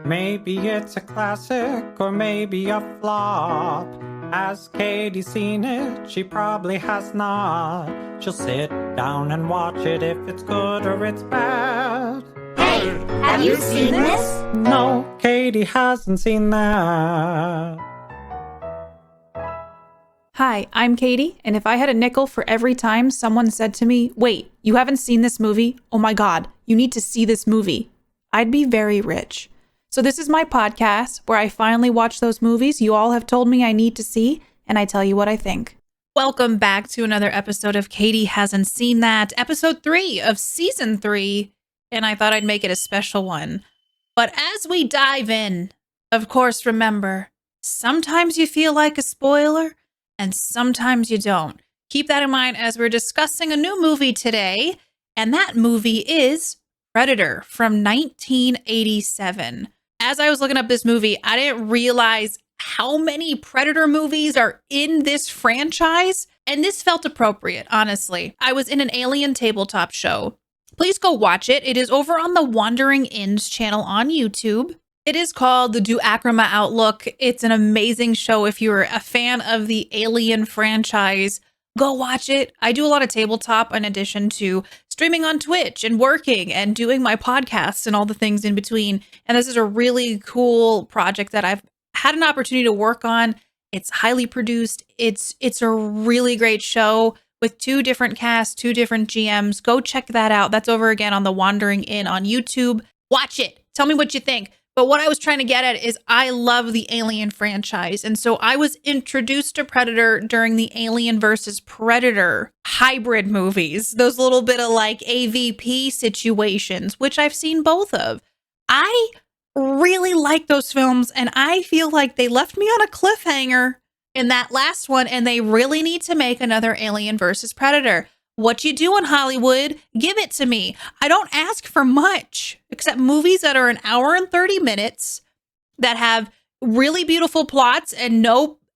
Maybe it's a classic or maybe a flop. Has Katie seen it? She probably has not. She'll sit down and watch it if it's good or it's bad. Hey, have you seen this? No, Katie hasn't seen that. Hi, I'm Katie, and if I had a nickel for every time someone said to me, "Wait, you haven't seen this movie? Oh my God, you need to see this movie," I'd be very rich. So this is my podcast where I finally watch those movies you all have told me I need to see, and I tell you what I think. Welcome back to another episode of Katie Hasn't Seen That, episode 3 of season 3, and I thought I'd make it a special one. But as we dive in, of course, remember, sometimes you feel like a spoiler, and sometimes you don't. Keep that in mind as we're discussing a new movie today, and that movie is Predator from 1987. As I was looking up this movie, I didn't realize how many Predator movies are in this franchise, and this felt appropriate, honestly. I was in an Alien tabletop show. Please go watch it. It is over on the Wandering Inns channel on YouTube. It is called the Duacrama Outlook. It's an amazing show. If you're a fan of the Alien franchise, go watch it. I do a lot of tabletop in addition to streaming on Twitch and working and doing my podcasts and all the things in between. And this is a really cool project that I've had an opportunity to work on. It's highly produced. It's a really great show with 2 different casts, 2 different GMs. Go check that out. That's over again on the Wandering Inn on YouTube. Watch it. Tell me what you think. But what I was trying to get at is I love the Alien franchise. And so I was introduced to Predator during the Alien versus Predator hybrid movies, those little bit of like AVP situations, which I've seen both of. I really like those films, and I feel like they left me on a cliffhanger in that last one, and they really need to make another Alien versus Predator. What you do in Hollywood, give it to me. I don't ask for much, except movies that are an hour and 30 minutes that have really beautiful plots and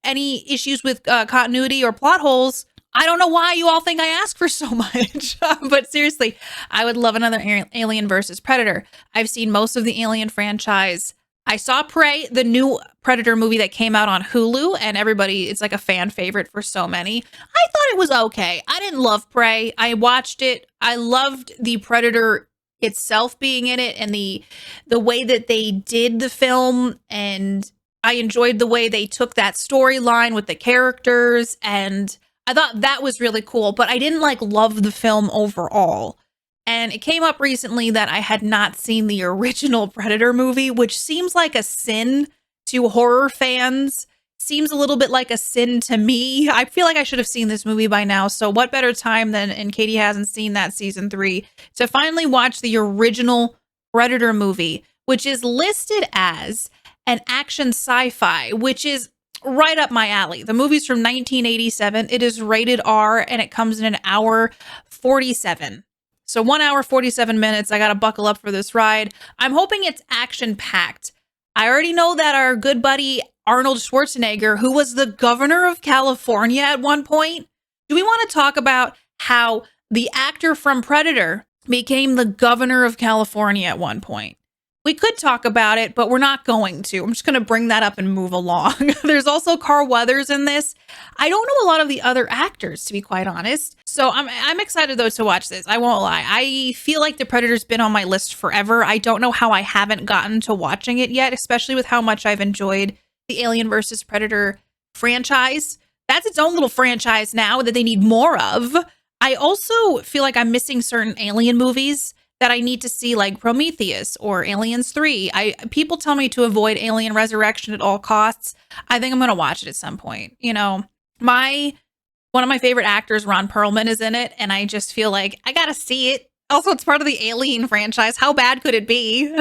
any issues with continuity or plot holes. I don't know why you all think I ask for so much, but seriously, I would love another Alien versus Predator. I've seen most of the Alien franchise. I saw Prey, the new Predator movie that came out on Hulu, and it's like a fan favorite for so many. I thought it was okay. I didn't love Prey. I watched it. I loved the Predator itself being in it and the way that they did the film, and I enjoyed the way they took that storyline with the characters, and I thought that was really cool, but I didn't love the film overall. And it came up recently that I had not seen the original Predator movie, which seems like a sin to horror fans. Seems a little bit like a sin to me. I feel like I should have seen this movie by now. So what better time than, and Katie hasn't seen that season 3, to finally watch the original Predator movie, which is listed as an action sci-fi, which is right up my alley. The movie's from 1987. It is rated R, and it comes in an hour 47. So 1 hour, 47 minutes. I got to buckle up for this ride. I'm hoping it's action-packed. I already know that our good buddy Arnold Schwarzenegger, who was the governor of California at one point, do we want to talk about how the actor from Predator became the governor of California at one point? We could talk about it, but we're not going to. I'm just going to bring that up and move along. There's also Carl Weathers in this. I don't know a lot of the other actors, to be quite honest. So I'm excited, though, to watch this. I won't lie. I feel like The Predator's been on my list forever. I don't know how I haven't gotten to watching it yet, especially with how much I've enjoyed the Alien versus Predator franchise. That's its own little franchise now that they need more of. I also feel like I'm missing certain Alien movies that I need to see, like Prometheus or Aliens 3. People tell me to avoid Alien Resurrection at all costs. I think I'm going to watch it at some point. You know, one of my favorite actors, Ron Perlman, is in it, and I just feel like I got to see it. Also, it's part of the Alien franchise. How bad could it be?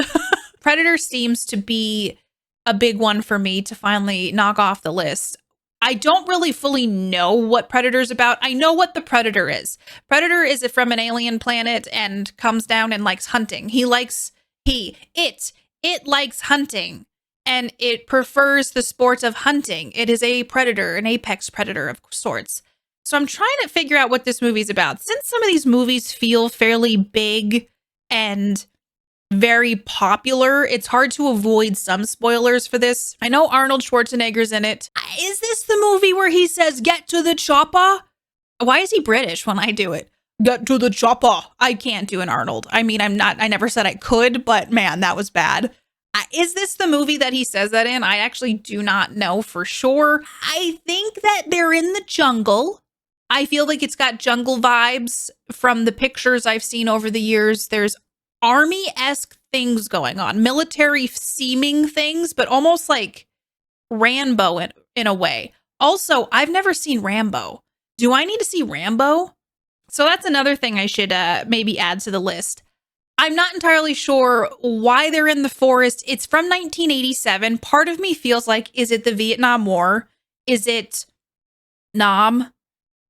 Predator seems to be a big one for me to finally knock off the list. I don't really fully know what Predator's about. I know what the Predator is. Predator is from an alien planet and comes down and likes hunting. It likes hunting, and it prefers the sport of hunting. It is a predator, an apex predator of sorts. So I'm trying to figure out what this movie's about. Since some of these movies feel fairly big and very popular. It's hard to avoid some spoilers for this. I know Arnold Schwarzenegger's in it. Is this the movie where he says, "Get to the chopper"? Why is he British when I do it? Get to the chopper. I can't do an Arnold. I mean, I never said I could, but man, that was bad. Is this the movie that he says that in? I actually do not know for sure. I think that they're in the jungle. I feel like it's got jungle vibes from the pictures I've seen over the years. There's army-esque things going on, military seeming things, but almost like Rambo in a way. Also, I've never seen Rambo. Do I need to see Rambo? So that's another thing I should maybe add to the list. I'm not entirely sure why they're in the forest. It's from 1987. Part of me feels like, is it the Vietnam War? Is it Nam?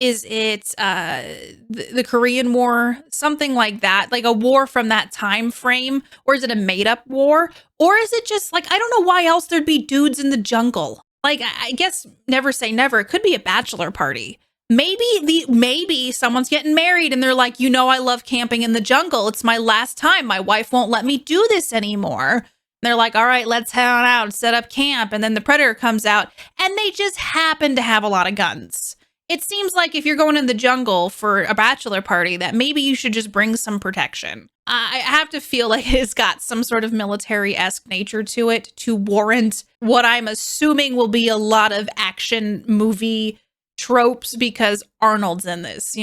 Is it the Korean War? Something like that, like a war from that time frame? Or is it a made-up war? Or is it just like, I don't know why else there'd be dudes in the jungle. Like, I guess never say never. It could be a bachelor party. Maybe someone's getting married and they're like, I love camping in the jungle. It's my last time. My wife won't let me do this anymore. And they're like, all right, let's head on out and set up camp. And then the predator comes out and they just happen to have a lot of guns. It seems like if you're going in the jungle for a bachelor party, that maybe you should just bring some protection. I have to feel like it's got some sort of military-esque nature to it to warrant what I'm assuming will be a lot of action movie tropes because Arnold's in this,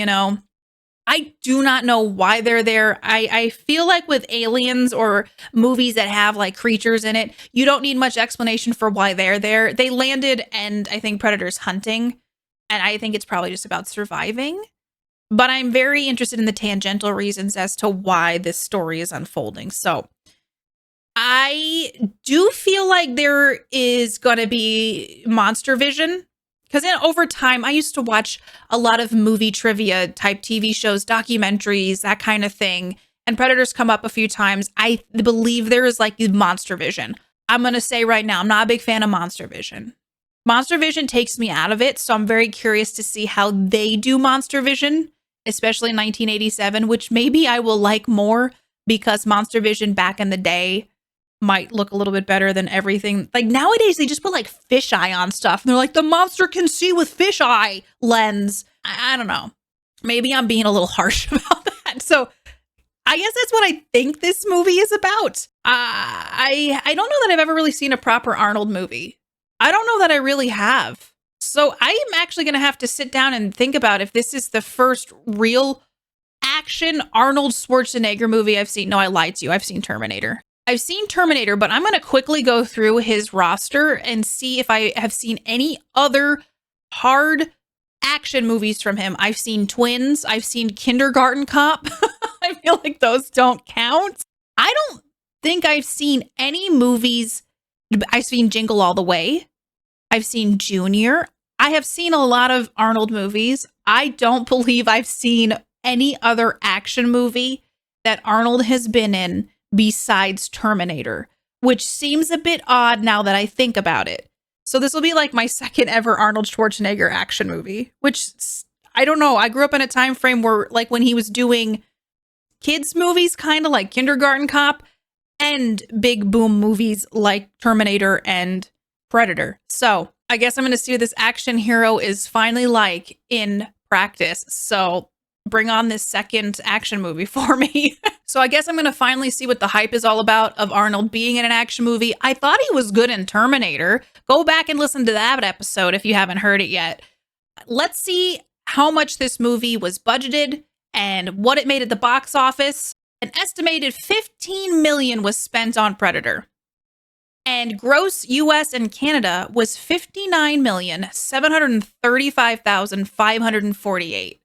I do not know why they're there. I feel like with aliens or movies that have like creatures in it, you don't need much explanation for why they're there. They landed and I think Predator's hunting, and I think it's probably just about surviving. But I'm very interested in the tangential reasons as to why this story is unfolding. So I do feel like there is going to be monster vision. Because over time, I used to watch a lot of movie trivia type TV shows, documentaries, that kind of thing. And Predators come up a few times. I believe there is like monster vision. I'm going to say right now, I'm not a big fan of monster vision. Monster vision takes me out of it. So I'm very curious to see how they do monster vision, especially in 1987, which maybe I will like more because monster vision back in the day might look a little bit better than everything. Like nowadays, they just put like fisheye on stuff. And they're like, the monster can see with fisheye lens. I don't know. Maybe I'm being a little harsh about that. So I guess that's what I think this movie is about. I don't know that I've ever really seen a proper Arnold movie. I don't know that I really have. So I am actually going to have to sit down and think about if this is the first real action Arnold Schwarzenegger movie I've seen. No, I lied to you. I've seen Terminator. I've seen Terminator, but I'm going to quickly go through his roster and see if I have seen any other hard action movies from him. I've seen Twins. I've seen Kindergarten Cop. I feel like those don't count. I don't think I've seen any movies. I've seen Jingle All the Way. I've seen Junior. I have seen a lot of Arnold movies. I don't believe I've seen any other action movie that Arnold has been in besides Terminator, which seems a bit odd now that I think about it. So this will be like my second ever Arnold Schwarzenegger action movie, which I don't know. I grew up in a time frame where like when he was doing kids movies, kind of like Kindergarten Cop, and big boom movies like Terminator and Predator. So I guess I'm going to see what this action hero is finally like in practice. So bring on this second action movie for me. So I guess I'm going to finally see what the hype is all about of Arnold being in an action movie. I thought he was good in Terminator. Go back and listen to that episode if you haven't heard it yet. Let's see how much this movie was budgeted and what it made at the box office. An estimated $15 million was spent on Predator. And gross US and Canada was $59,735,548.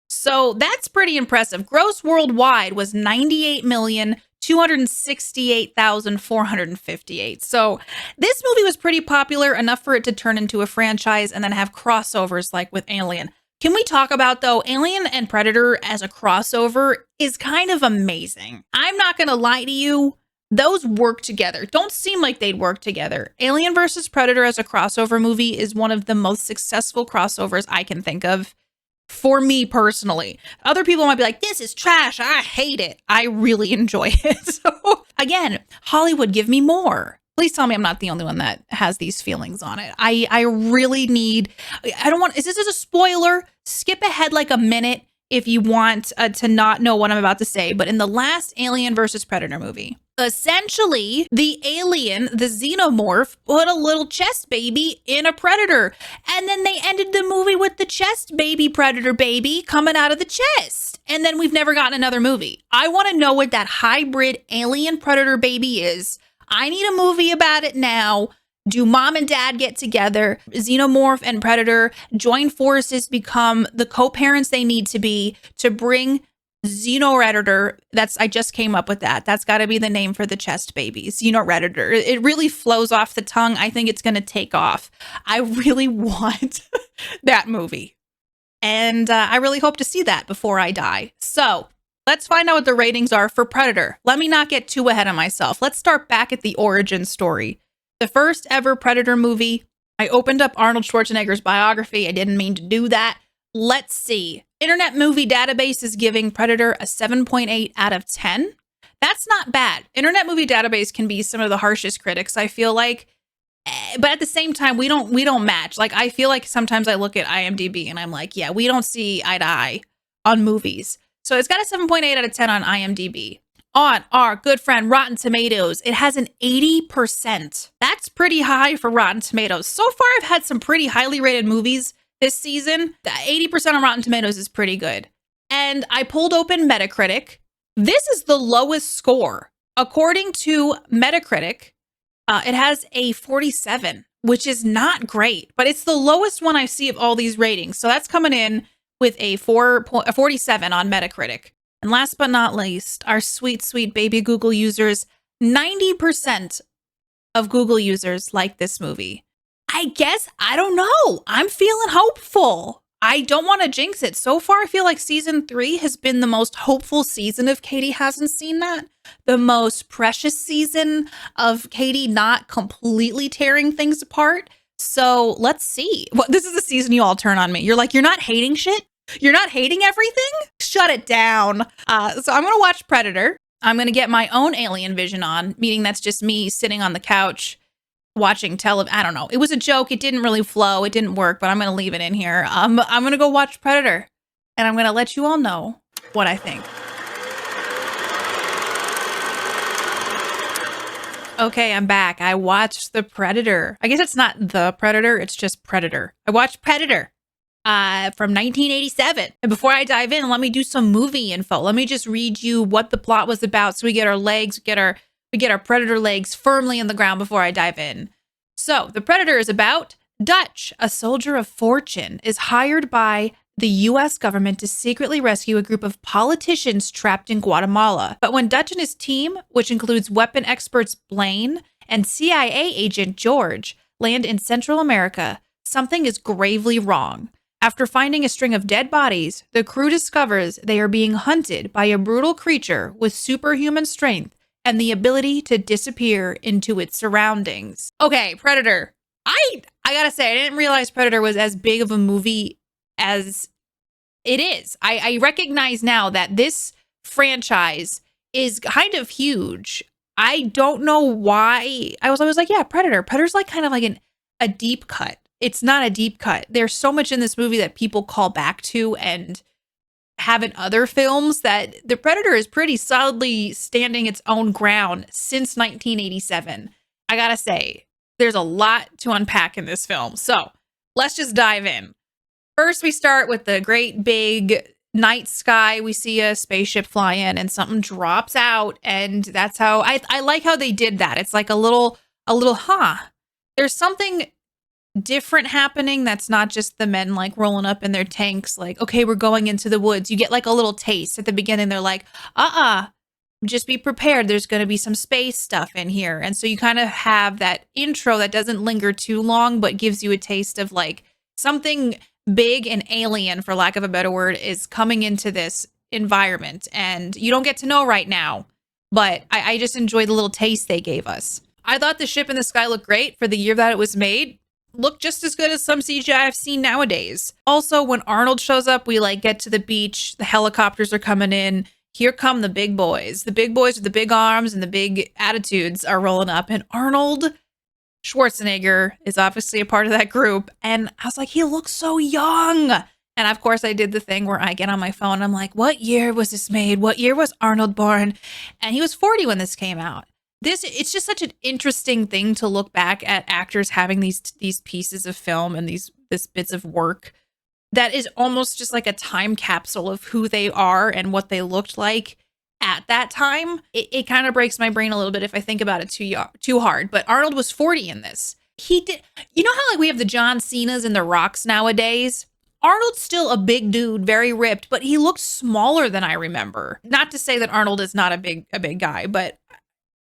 So that's pretty impressive. Gross worldwide was $98,268,458. So this movie was pretty popular, enough for it to turn into a franchise and then have crossovers like with Alien. Can we talk about, though, Alien and Predator as a crossover is kind of amazing. I'm not going to lie to you. Those work together. Don't seem like they'd work together. Alien versus Predator as a crossover movie is one of the most successful crossovers I can think of. For me personally, other people might be like, this is trash. I hate it. I really enjoy it. So Again, Hollywood, give me more. Please tell me I'm not the only one that has these feelings on it. I really need, I don't want, is this a spoiler? Skip ahead like a minute if you want to not know what I'm about to say. But in the last Alien versus Predator movie, essentially the alien, the xenomorph, put a little chest baby in a predator. And then they ended the movie with the chest baby predator baby coming out of the chest. And then we've never gotten another movie. I want to know what that hybrid alien predator baby is. I need a movie about it now. Do mom and dad get together? Xenomorph and Predator join forces, become the co-parents they need to be to bring Xenoredditor. I just came up with that. That's got to be the name for the chest baby. Xenoredditor. It really flows off the tongue. I think it's going to take off. I really want that movie. And I really hope to see that before I die. So let's find out what the ratings are for Predator. Let me not get too ahead of myself. Let's start back at the origin story. The first ever Predator movie. I opened up Arnold Schwarzenegger's biography. I didn't mean to do that. Let's see. Internet Movie Database is giving Predator a 7.8 out of 10. That's not bad. Internet Movie Database can be some of the harshest critics, I feel like. But at the same time, we don't match. Like, I feel like sometimes I look at IMDb and I'm like, yeah, we don't see eye to eye on movies. So it's got a 7.8 out of 10 on IMDb. On our good friend Rotten Tomatoes, it has an 80%. That's pretty high for Rotten Tomatoes. So far, I've had some pretty highly rated movies this season. The 80% on Rotten Tomatoes is pretty good. And I pulled open Metacritic. This is the lowest score. According to Metacritic, it has a 47, which is not great, but it's the lowest one I see of all these ratings. So that's coming in with a 47 on Metacritic. And last but not least, our sweet, sweet baby Google users, 90% of Google users like this movie. I guess, I don't know. I'm feeling hopeful. I don't want to jinx it. So far, I feel like season 3 has been the most hopeful season if Katie hasn't seen that. The most precious season of Katie not completely tearing things apart. So let's see. Well, this is the season you all turn on me. You're like, you're not hating shit? You're not hating everything? Shut it down. So I'm going to watch Predator. I'm going to get my own alien vision on, meaning that's just me sitting on the couch watching I don't know. It was a joke. It didn't really flow. It didn't work, but I'm going to leave it in here. I'm going to go watch Predator, and I'm going to let you all know what I think. Okay, I'm back. I watched The Predator. I guess it's not The Predator. It's just Predator. I watched Predator. From 1987. And before I dive in, let me do some movie info. Let me just read you what the plot was about so we get our legs, we get our Predator legs firmly in the ground before I dive in. So, The Predator is about Dutch, a soldier of fortune, is hired by the US government to secretly rescue a group of politicians trapped in Guatemala. But when Dutch and his team, which includes weapon experts Blaine and CIA agent George, land in Central America, something is gravely wrong. After finding a string of dead bodies, the crew discovers they are being hunted by a brutal creature with superhuman strength and the ability to disappear into its surroundings. Okay, Predator. I gotta say, I didn't realize Predator was as big of a movie as it is. I recognize now that this franchise is kind of huge. I don't know why. I was always like, yeah, Predator. Predator's like kind of like a deep cut. It's not a deep cut. There's so much in this movie that people call back to and have in other films that The Predator is pretty solidly standing its own ground since 1987. I gotta say, there's a lot to unpack in this film. So let's just dive in. First, we start with the great big night sky. We see a spaceship fly in and something drops out. And that's how I like how they did that. It's like a little, there's something different happening that's not just the men like rolling up in their tanks like, okay, we're going into the woods. You get like a little taste at the beginning. They're like, just be prepared. There's going to be some space stuff in here. And so you kind of have that intro that doesn't linger too long, but gives you a taste of like something big and alien, for lack of a better word, is coming into this environment. And you don't get to know right now, but I just enjoy the little taste they gave us. I thought the ship in the sky looked great for the year that it was made. Looked just as good as some CGI I've seen nowadays. Also, when Arnold shows up, we like get to the beach, the helicopters are coming in. here come the big boys. The big boys with the big arms and the big attitudes are rolling up. And Arnold Schwarzenegger is obviously a part of that group. And I was like, he looks so young. And of course, I did the thing where I get on my phone. I'm like, what year was this made? What year was Arnold born? And he was 40 when this came out. It's just such an interesting thing to look back at actors having these pieces of film and these bits of work that is almost just like a time capsule of who they are and what they looked like at that time. It kind of breaks my brain a little bit if I think about it too hard. But Arnold was 40 in this. He did, you know how like we have the John Cenas and the Rocks nowadays? Arnold's still a big dude, very ripped, but he looked smaller than I remember. Not to say that Arnold is not a big guy, but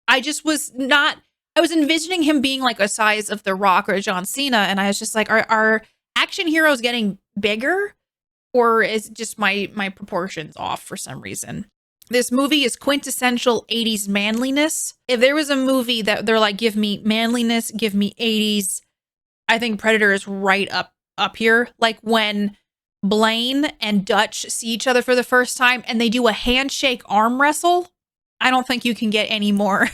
I was envisioning him being like a size of The Rock or John Cena, and I was just like, are action heroes getting bigger, or is just my proportions off for some reason? This movie is quintessential 80s manliness. If there was a movie that they're like, give me manliness, give me 80s, I think Predator is right up here. Like when Blaine and Dutch see each other for the first time and they do a handshake arm wrestle. I don't think you can get any more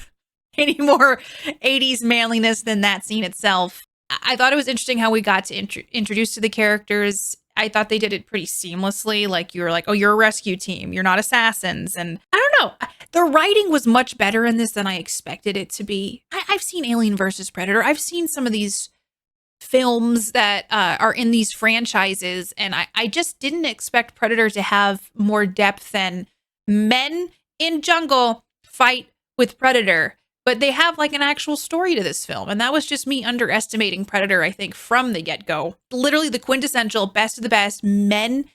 80s manliness than that scene itself. I thought it was interesting how we got to introduce to the characters. I thought they did it pretty seamlessly. Like you were like, oh, you're a rescue team. You're not assassins. And I don't know. The writing was much better in this than I expected it to be. I've seen Alien versus Predator. I've seen some of these films that are in these franchises. And I just didn't expect Predator to have more depth than men in jungle fight with Predator. But they have like an actual story to this film. And that was just me underestimating Predator, I think, from the get-go. Literally the quintessential best of the best men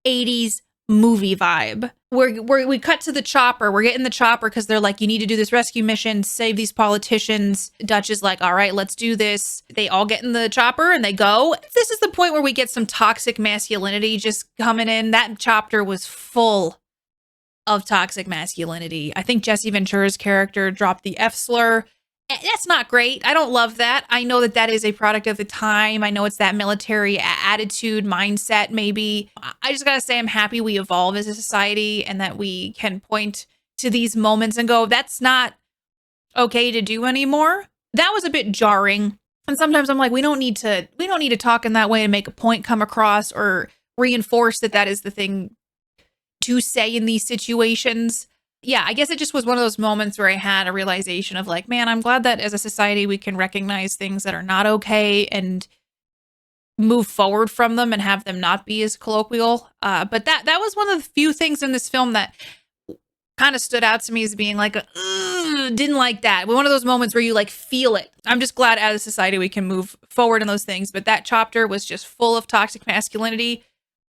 80s movie vibe. We cut to the chopper. We're getting the chopper because they're like, you need to do this rescue mission, save these politicians. Dutch is like, all right, let's do this. They all get in the chopper and they go. This is the point where we get some toxic masculinity just coming in. That chopper was full of toxic masculinity. I think Jesse Ventura's character dropped the F slur. That's not great. I don't love that. I know that is a product of the time. I know it's that military attitude, mindset, maybe. I just gotta say I'm happy we evolve as a society and that we can point to these moments and go, that's not okay to do anymore. That was a bit jarring. And sometimes I'm like, we don't need to talk in that way and make a point come across or reinforce that is the thing to say in these situations. Yeah, I guess it just was one of those moments where I had a realization of like, man, I'm glad that as a society we can recognize things that are not okay and move forward from them and have them not be as colloquial. But that was one of the few things in this film that kind of stood out to me as being like, didn't like that. One of those moments where you like feel it. I'm just glad as a society we can move forward in those things. But that chapter was just full of toxic masculinity,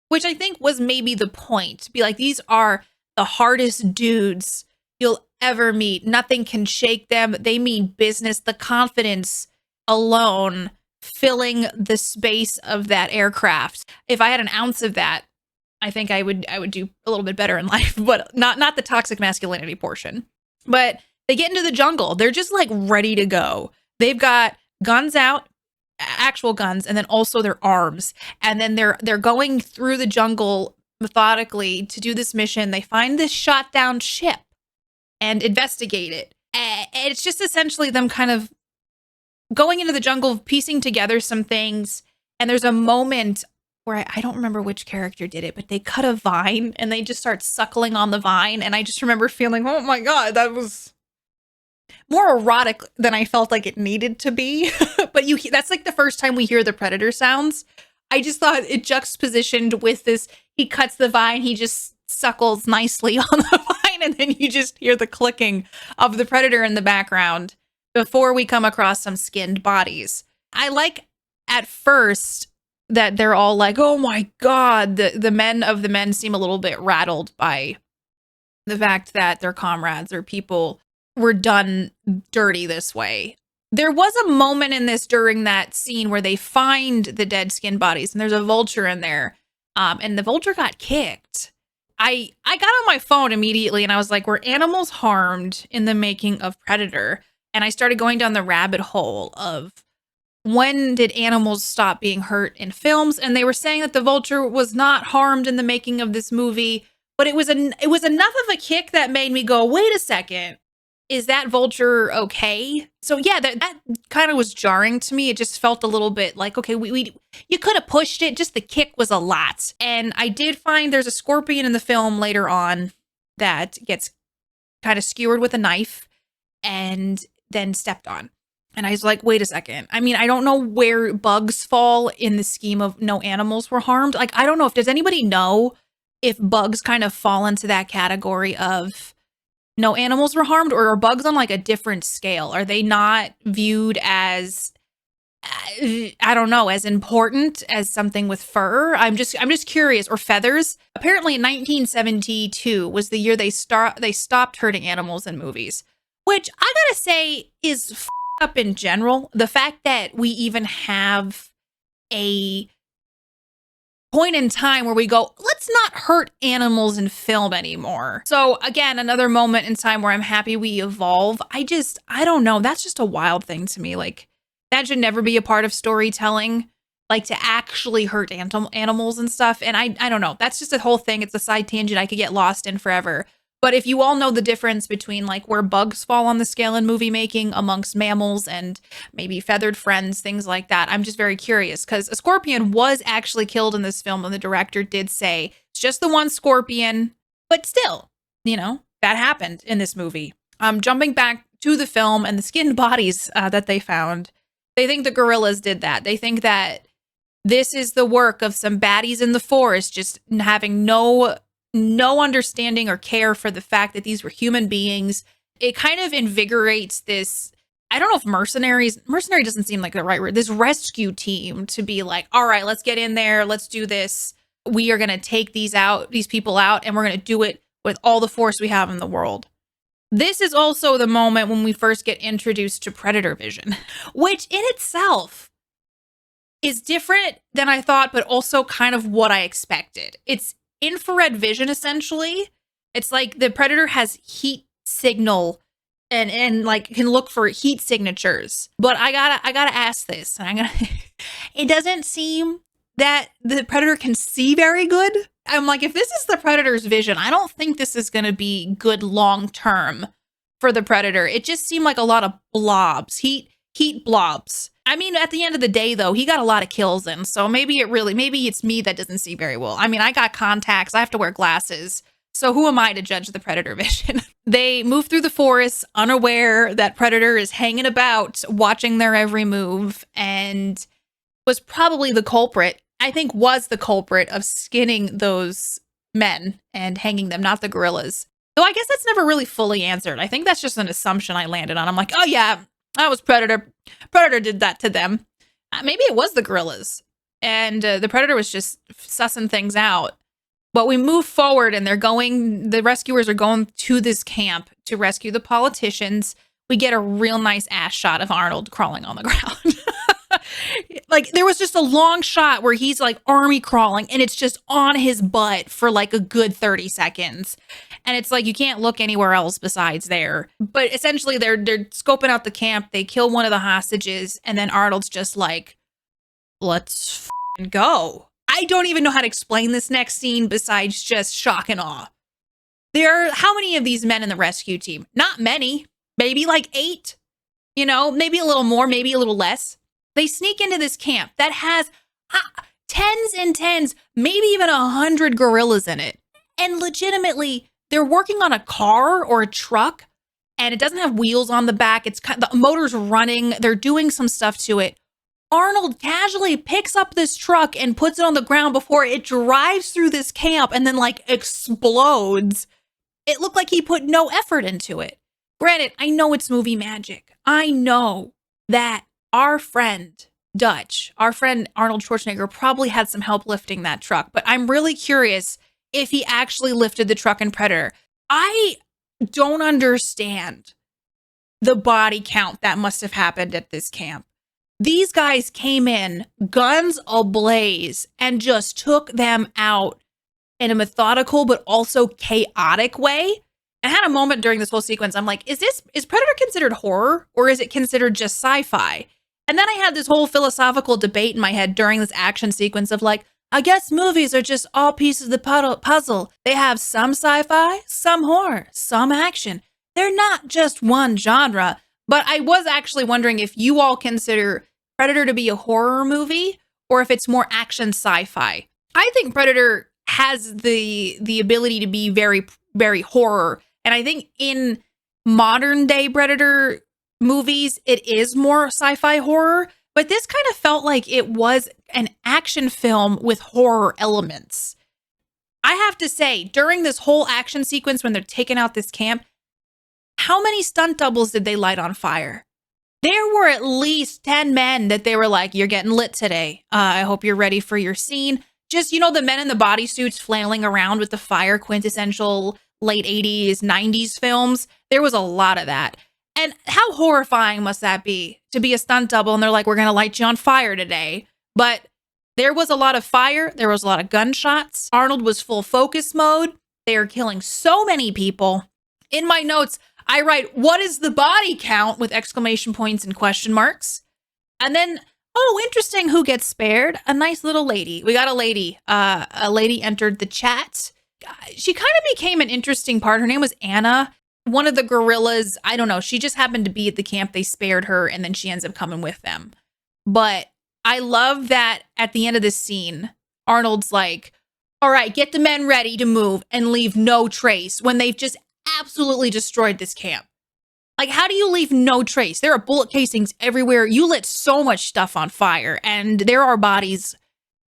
which I think was maybe the point. Be like, these are the hardest dudes you'll ever meet. Nothing can shake them. They mean business. The confidence alone filling the space of that aircraft. If I had an ounce of that, I think I would do a little bit better in life, but not the toxic masculinity portion. But they get into the jungle. They're just like ready to go. They've got guns out, actual guns, and then also their arms. And then they're going through the jungle methodically to do this mission. They find this shot down ship and investigate it. And it's just essentially them kind of going into the jungle, piecing together some things. And there's a moment where I don't remember which character did it, but they cut a vine and they just start suckling on the vine. And I just remember feeling, oh my God, that was more erotic than I felt like it needed to be. But that's like the first time we hear the Predator sounds. I just thought it juxtapositioned with this. He cuts the vine, he just suckles nicely on the vine, and then you just hear the clicking of the Predator in the background before we come across some skinned bodies. I like at first that they're all like, oh my God, the men seem a little bit rattled by the fact that their comrades or people were done dirty this way. There was a moment in this during that scene where they find the dead skin bodies and there's a vulture in there. And the vulture got kicked. I got on my phone immediately and I was like, were animals harmed in the making of Predator? And I started going down the rabbit hole of when did animals stop being hurt in films? And they were saying that the vulture was not harmed in the making of this movie, But it was enough of a kick that made me go, wait a second. Is that vulture okay? So yeah, that kind of was jarring to me. It just felt a little bit like, okay, you could have pushed it. Just the kick was a lot. And I did find there's a scorpion in the film later on that gets kind of skewered with a knife and then stepped on. And I was like, wait a second. I mean, I don't know where bugs fall in the scheme of no animals were harmed. Like, I don't know if does anybody know if bugs kind of fall into that category of no animals were harmed, or are bugs on like a different scale? Are they not viewed as, I don't know, as important as something with fur? I'm just curious. Or feathers. Apparently 1972 was the year they stopped hurting animals in movies, which I gotta say is up in general. The fact that we even have a point in time where we go, let's not hurt animals in film anymore. So again, another moment in time where I'm happy we evolve. I don't know. That's just a wild thing to me. Like, that should never be a part of storytelling, like to actually hurt animals and stuff. And I don't know. That's just a whole thing. It's a side tangent I could get lost in forever. But if you all know the difference between like where bugs fall on the scale in movie making amongst mammals and maybe feathered friends, things like that, I'm just very curious, because a scorpion was actually killed in this film and the director did say it's just the one scorpion, but still, that happened in this movie. Jumping back to the film and the skinned bodies that they found, they think the gorillas did that. They think that this is the work of some baddies in the forest just having no understanding or care for the fact that these were human beings. It kind of invigorates this, I don't know if mercenary doesn't seem like the right word, this rescue team to be like, all right, let's get in there, let's do this. We are going to take these people out, and we're going to do it with all the force we have in the world. This is also the moment when we first get introduced to predator vision, which in itself is different than I thought, but also kind of what I expected. It's infrared vision, essentially. It's like the predator has heat signal and like can look for heat signatures. But I gotta ask this, and it doesn't seem that the predator can see very good. I'm like, if this is the predator's vision, I don't think this is gonna be good long term for the predator. It just seemed like a lot of blobs, heat blobs. I mean, at the end of the day, though, he got a lot of kills in, so maybe it's me that doesn't see very well. I mean, I got contacts, I have to wear glasses, so who am I to judge the predator vision? They move through the forest, unaware that predator is hanging about, watching their every move, and was probably the culprit, of skinning those men and hanging them, not the gorillas. Though I guess that's never really fully answered. I think that's just an assumption I landed on. I'm like, oh yeah, that was predator. Predator did that to them. Maybe it was the gorillas. And the predator was just sussing things out. But we move forward and the rescuers are going to this camp to rescue the politicians. We get a real nice ass shot of Arnold crawling on the ground. Like, there was just a long shot where he's like army crawling and it's just on his butt for like a good 30 seconds. And it's like, you can't look anywhere else besides there. But essentially they're scoping out the camp. They kill one of the hostages. And then Arnold's just like, let's go. I don't even know how to explain this next scene besides just shock and awe. There are how many of these men in the rescue team? Not many. Maybe like 8. Maybe a little more, maybe a little less. They sneak into this camp that has tens and tens, maybe even 100 gorillas in it. And legitimately, they're working on a car or a truck, and it doesn't have wheels on the back. The motor's running. They're doing some stuff to it. Arnold casually picks up this truck and puts it on the ground before it drives through this camp and then like explodes. It looked like he put no effort into it. Granted, I know it's movie magic. I know that our friend Dutch, our friend Arnold Schwarzenegger, probably had some help lifting that truck, but I'm really curious if he actually lifted the truck in Predator. I don't understand the body count that must have happened at this camp. These guys came in, guns ablaze, and just took them out in a methodical but also chaotic way. I had a moment during this whole sequence, I'm like, is Predator considered horror or is it considered just sci-fi? And then I had this whole philosophical debate in my head during this action sequence of like, I guess movies are just all pieces of the puzzle. They have some sci-fi, some horror, some action. They're not just one genre. But I was actually wondering if you all consider Predator to be a horror movie or if it's more action sci-fi. I think Predator has the ability to be very, very horror. And I think in modern day Predator movies, it is more sci-fi horror. But this kind of felt like it was an action film with horror elements. I have to say, during this whole action sequence when they're taking out this camp, how many stunt doubles did they light on fire? There were at least 10 men that they were like, you're getting lit today. I hope you're ready for your scene. Just, the men in the bodysuits flailing around with the fire, quintessential late 80s, 90s films. There was a lot of that. And how horrifying must that be to be a stunt double and they're like, we're going to light you on fire today. But there was a lot of fire. There was a lot of gunshots. Arnold was full focus mode. They are killing so many people. In my notes, I write, what is the body count with exclamation points and question marks? And then, oh, interesting, who gets spared? A nice little lady. We got a lady. A lady entered the chat. She kind of became an interesting part. Her name was Anna. One of the gorillas, I don't know, she just happened to be at the camp. They spared her, and then she ends up coming with them. But I love that at the end of this scene, Arnold's like, all right, get the men ready to move and leave no trace when they've just absolutely destroyed this camp. Like, how do you leave no trace? There are bullet casings everywhere. You lit so much stuff on fire, and there are bodies.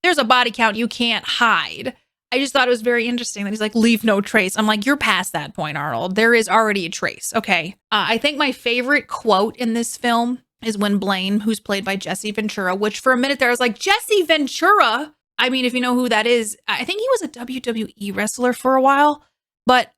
There's a body count you can't hide. I just thought it was very interesting that he's like, leave no trace. I'm like, you're past that point, Arnold. There is already a trace. Okay. I think my favorite quote in this film is when Blaine, who's played by Jesse Ventura, which for a minute there I was like, Jesse Ventura? I mean, if you know who that is, I think he was a WWE wrestler for a while, but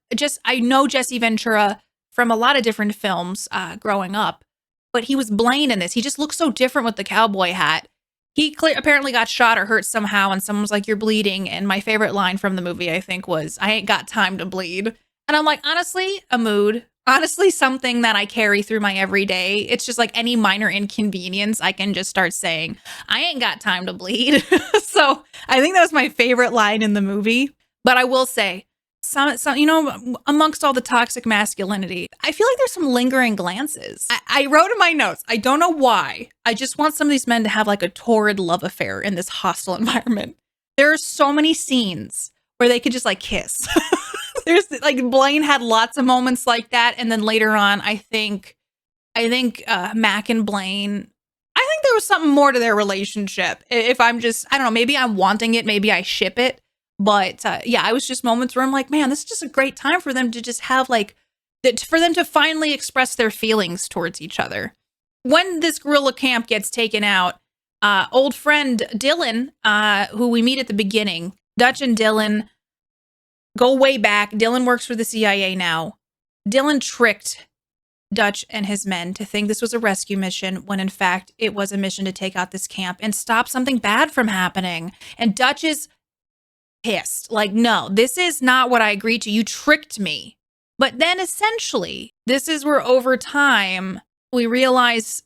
I know Jesse Ventura from a lot of different films growing up, but he was Blaine in this. He just looks so different with the cowboy hat. He apparently got shot or hurt somehow, and someone was like, you're bleeding. And my favorite line from the movie, I think, was, I ain't got time to bleed. And I'm like, honestly, a mood. Honestly, something that I carry through my everyday. It's just like any minor inconvenience, I can just start saying, I ain't got time to bleed. So I think that was my favorite line in the movie. But I will say, some amongst all the toxic masculinity, I feel like there's some lingering glances. I wrote in my notes, I don't know why. I just want some of these men to have like a torrid love affair in this hostile environment. There are so many scenes where they could just like kiss. There's like Blaine had lots of moments like that. And then later on, I think Mac and Blaine, I think there was something more to their relationship. If I don't know, maybe I'm wanting it. Maybe I ship it. But yeah, I was just moments where I'm like, man, this is just a great time for them to just have like, for them to finally express their feelings towards each other. When this guerrilla camp gets taken out, old friend Dylan, who we meet at the beginning, Dutch and Dylan go way back. Dylan works for the CIA now. Dylan tricked Dutch and his men to think this was a rescue mission when in fact it was a mission to take out this camp and stop something bad from happening. And Dutch is pissed. Like, no, this is not what I agreed to. You tricked me. But then essentially, this is where over time, we realize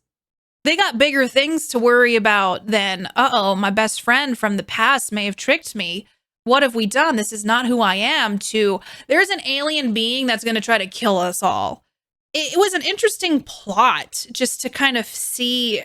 they got bigger things to worry about than, my best friend from the past may have tricked me. What have we done? This is not who I am. To, there's an alien being that's going to try to kill us all. It was an interesting plot just to kind of see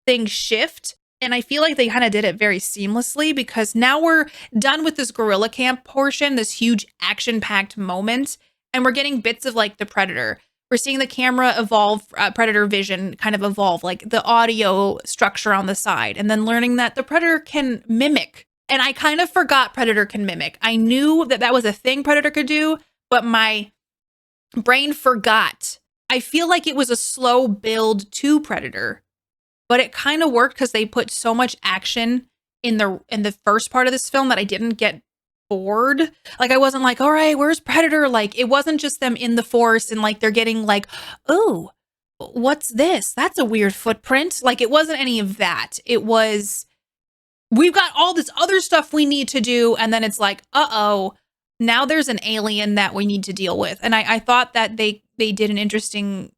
things shift. And I feel like they kind of did it very seamlessly because now we're done with this guerrilla camp portion, this huge action-packed moment, and we're getting bits of like the Predator. We're seeing the camera evolve, Predator vision kind of evolve, like the audio structure on the side, and then learning that the Predator can mimic. And I kind of forgot Predator can mimic. I knew that that was a thing Predator could do, but my brain forgot. I feel like it was a slow build to Predator. But it kind of worked because they put so much action in the first part of this film that I didn't get bored. Like, I wasn't like, all right, where's Predator? Like, it wasn't just them in the forest and like they're getting like, oh, what's this? That's a weird footprint. Like, it wasn't any of that. It was, we've got all this other stuff we need to do. And then it's like, now there's an alien that we need to deal with. And I thought that they did an interesting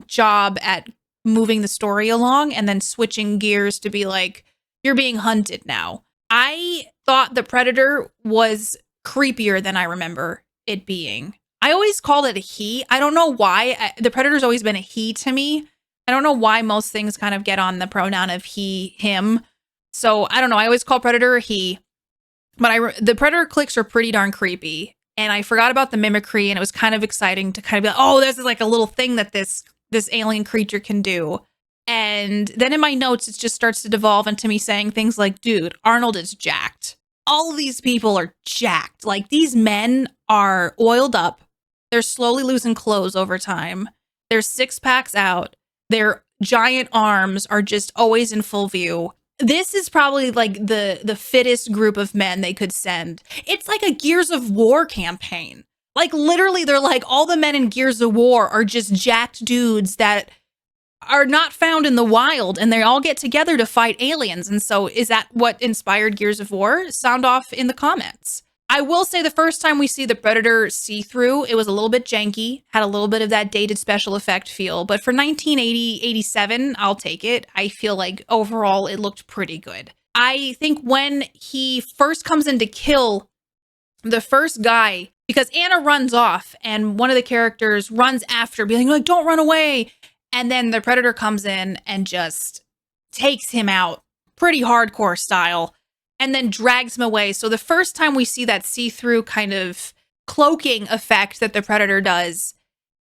job at moving the story along and then switching gears to be like, you're being hunted now. I thought the Predator was creepier than I remember it being. I always called it a he. I don't know why. The Predator's always been a he to me. I don't know why most things kind of get on the pronoun of he, him. So I don't know. I always call Predator a he. But the Predator clicks are pretty darn creepy. And I forgot about the mimicry, and it was kind of exciting to kind of be like, oh, this is like a little thing that this alien creature can do. And then in my notes, it just starts to devolve into me saying things like, dude, Arnold is jacked. All of these people are jacked. Like, these men are oiled up. They're slowly losing clothes over time. Their six packs out. Their giant arms are just always in full view. This is probably like the fittest group of men they could send. It's like a Gears of War campaign. Like, literally, they're like, all the men in Gears of War are just jacked dudes that are not found in the wild, and they all get together to fight aliens. And so is that what inspired Gears of War? Sound off in the comments. I will say the first time we see the Predator see-through, it was a little bit janky, had a little bit of that dated special effect feel, but for 1987, I'll take it. I feel like overall it looked pretty good. I think when he first comes in to kill the first guy, because Anna runs off and one of the characters runs after, being like, don't run away. And then the Predator comes in and just takes him out pretty hardcore style, and then drags him away. So the first time we see that see-through kind of cloaking effect that the Predator does,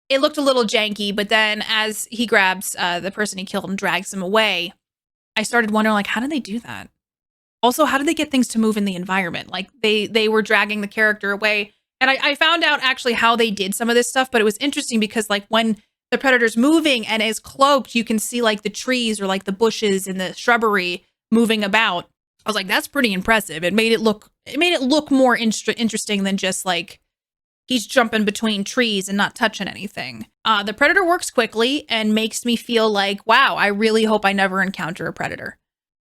it looked a little janky. But then as he grabs the person he killed and drags him away, I started wondering, like, how did they do that? Also, how did they get things to move in the environment? Like, they were dragging the character away. And I found out actually how they did some of this stuff, but it was interesting because, like, when the Predator's moving and is cloaked, you can see like the trees or like the bushes and the shrubbery moving about. I was like, that's pretty impressive. It made it look more interesting than just like he's jumping between trees and not touching anything. The Predator works quickly and makes me feel like, wow, I really hope I never encounter a Predator.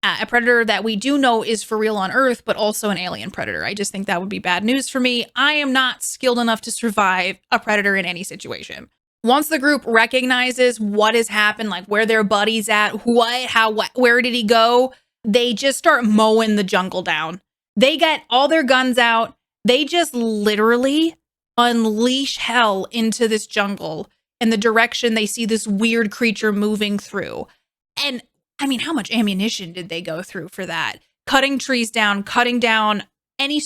A Predator that we do know is for real on Earth, but also an alien Predator. I just think that would be bad news for me. I am not skilled enough to survive a Predator in any situation. Once the group recognizes what has happened, like where their buddy's at, where did he go, they just start mowing the jungle down. They get all their guns out. They just literally unleash hell into this jungle in the direction they see this weird creature moving through. And I mean, how much ammunition did they go through for that? Cutting trees down, cutting down any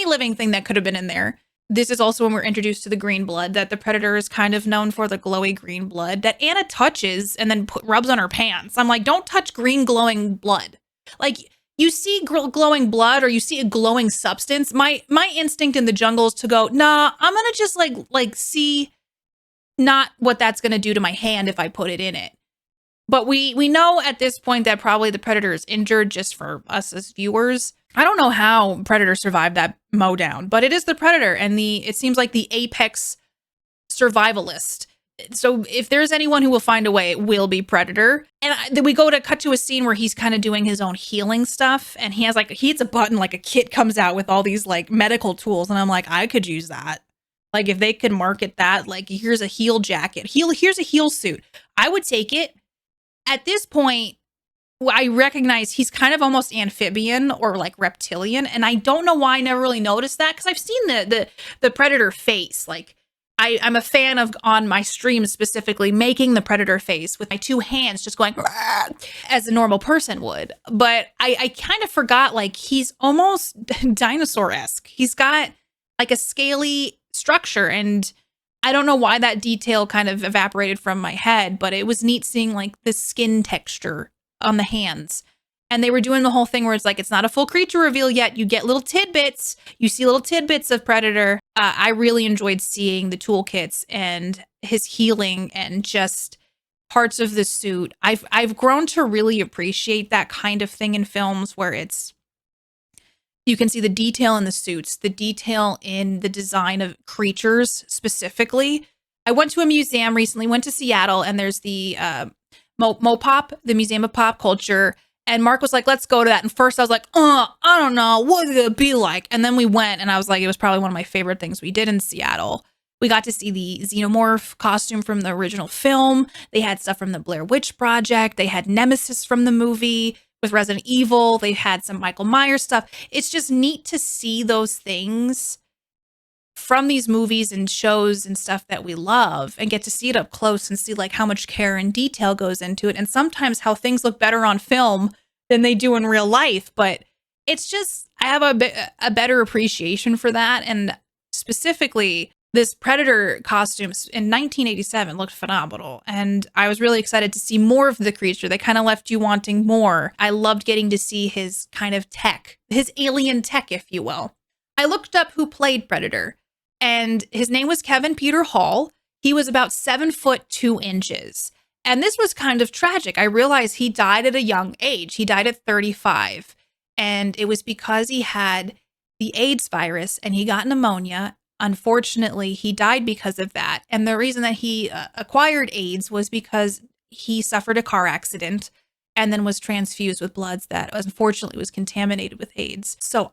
living thing that could have been in there. This is also when we're introduced to the green blood, that the Predator is kind of known for, the glowy green blood that Anna touches and then rubs on her pants. I'm like, don't touch green glowing blood. Like, you see glowing blood or you see a glowing substance. My instinct in the jungle is to go, nah, I'm going to just like see not what that's going to do to my hand if I put it in it. But we know at this point that probably the Predator is injured, just for us as viewers. I don't know how Predator survived that mow down, but it is the Predator, and it seems like the apex survivalist. So if there's anyone who will find a way, it will be Predator. And then we cut to a scene where he's kind of doing his own healing stuff, and he hits a button, like a kit comes out with all these like medical tools, and I'm like, I could use that. Like, if they could market that, like, here's a heal jacket, here's a heal suit, I would take it. At this point, I recognize he's kind of almost amphibian or like reptilian, and I don't know why I never really noticed that, because I've seen the Predator face. Like, I'm a fan of, on my stream specifically, making the Predator face with my two hands just going as a normal person would. But I kind of forgot, like, he's almost dinosaur-esque. He's got like a scaly structure, and I don't know why that detail kind of evaporated from my head, but it was neat seeing like the skin texture on the hands. And they were doing the whole thing where it's like, it's not a full creature reveal yet. You get little tidbits. You see little tidbits of Predator. I really enjoyed seeing the toolkits and his healing and just parts of the suit. I've grown to really appreciate that kind of thing in films where you can see the detail in the suits, the detail in the design of creatures specifically. I went to a museum recently, went to Seattle, and there's the Mopop, the Museum of Pop Culture. And Mark was like, let's go to that. And first I was like, I don't know, what would it be like? And then we went, and I was like, it was probably one of my favorite things we did in Seattle. We got to see the Xenomorph costume from the original film. They had stuff from the Blair Witch Project. They had Nemesis from the movie, with Resident Evil. They've had some Michael Myers stuff. It's just neat to see those things from these movies and shows and stuff that we love and get to see it up close and see like how much care and detail goes into it. And sometimes how things look better on film than they do in real life. But it's just, I have a better appreciation for that. And specifically, this Predator costume in 1987 looked phenomenal. And I was really excited to see more of the creature. They kind of left you wanting more. I loved getting to see his kind of tech, his alien tech, if you will. I looked up who played Predator, and his name was Kevin Peter Hall. He was about 7'2". And this was kind of tragic. I realized he died at a young age. He died at 35. And it was because he had the AIDS virus and he got pneumonia. Unfortunately, he died because of that. And the reason that he acquired AIDS was because he suffered a car accident and then was transfused with bloods that unfortunately was contaminated with AIDS. So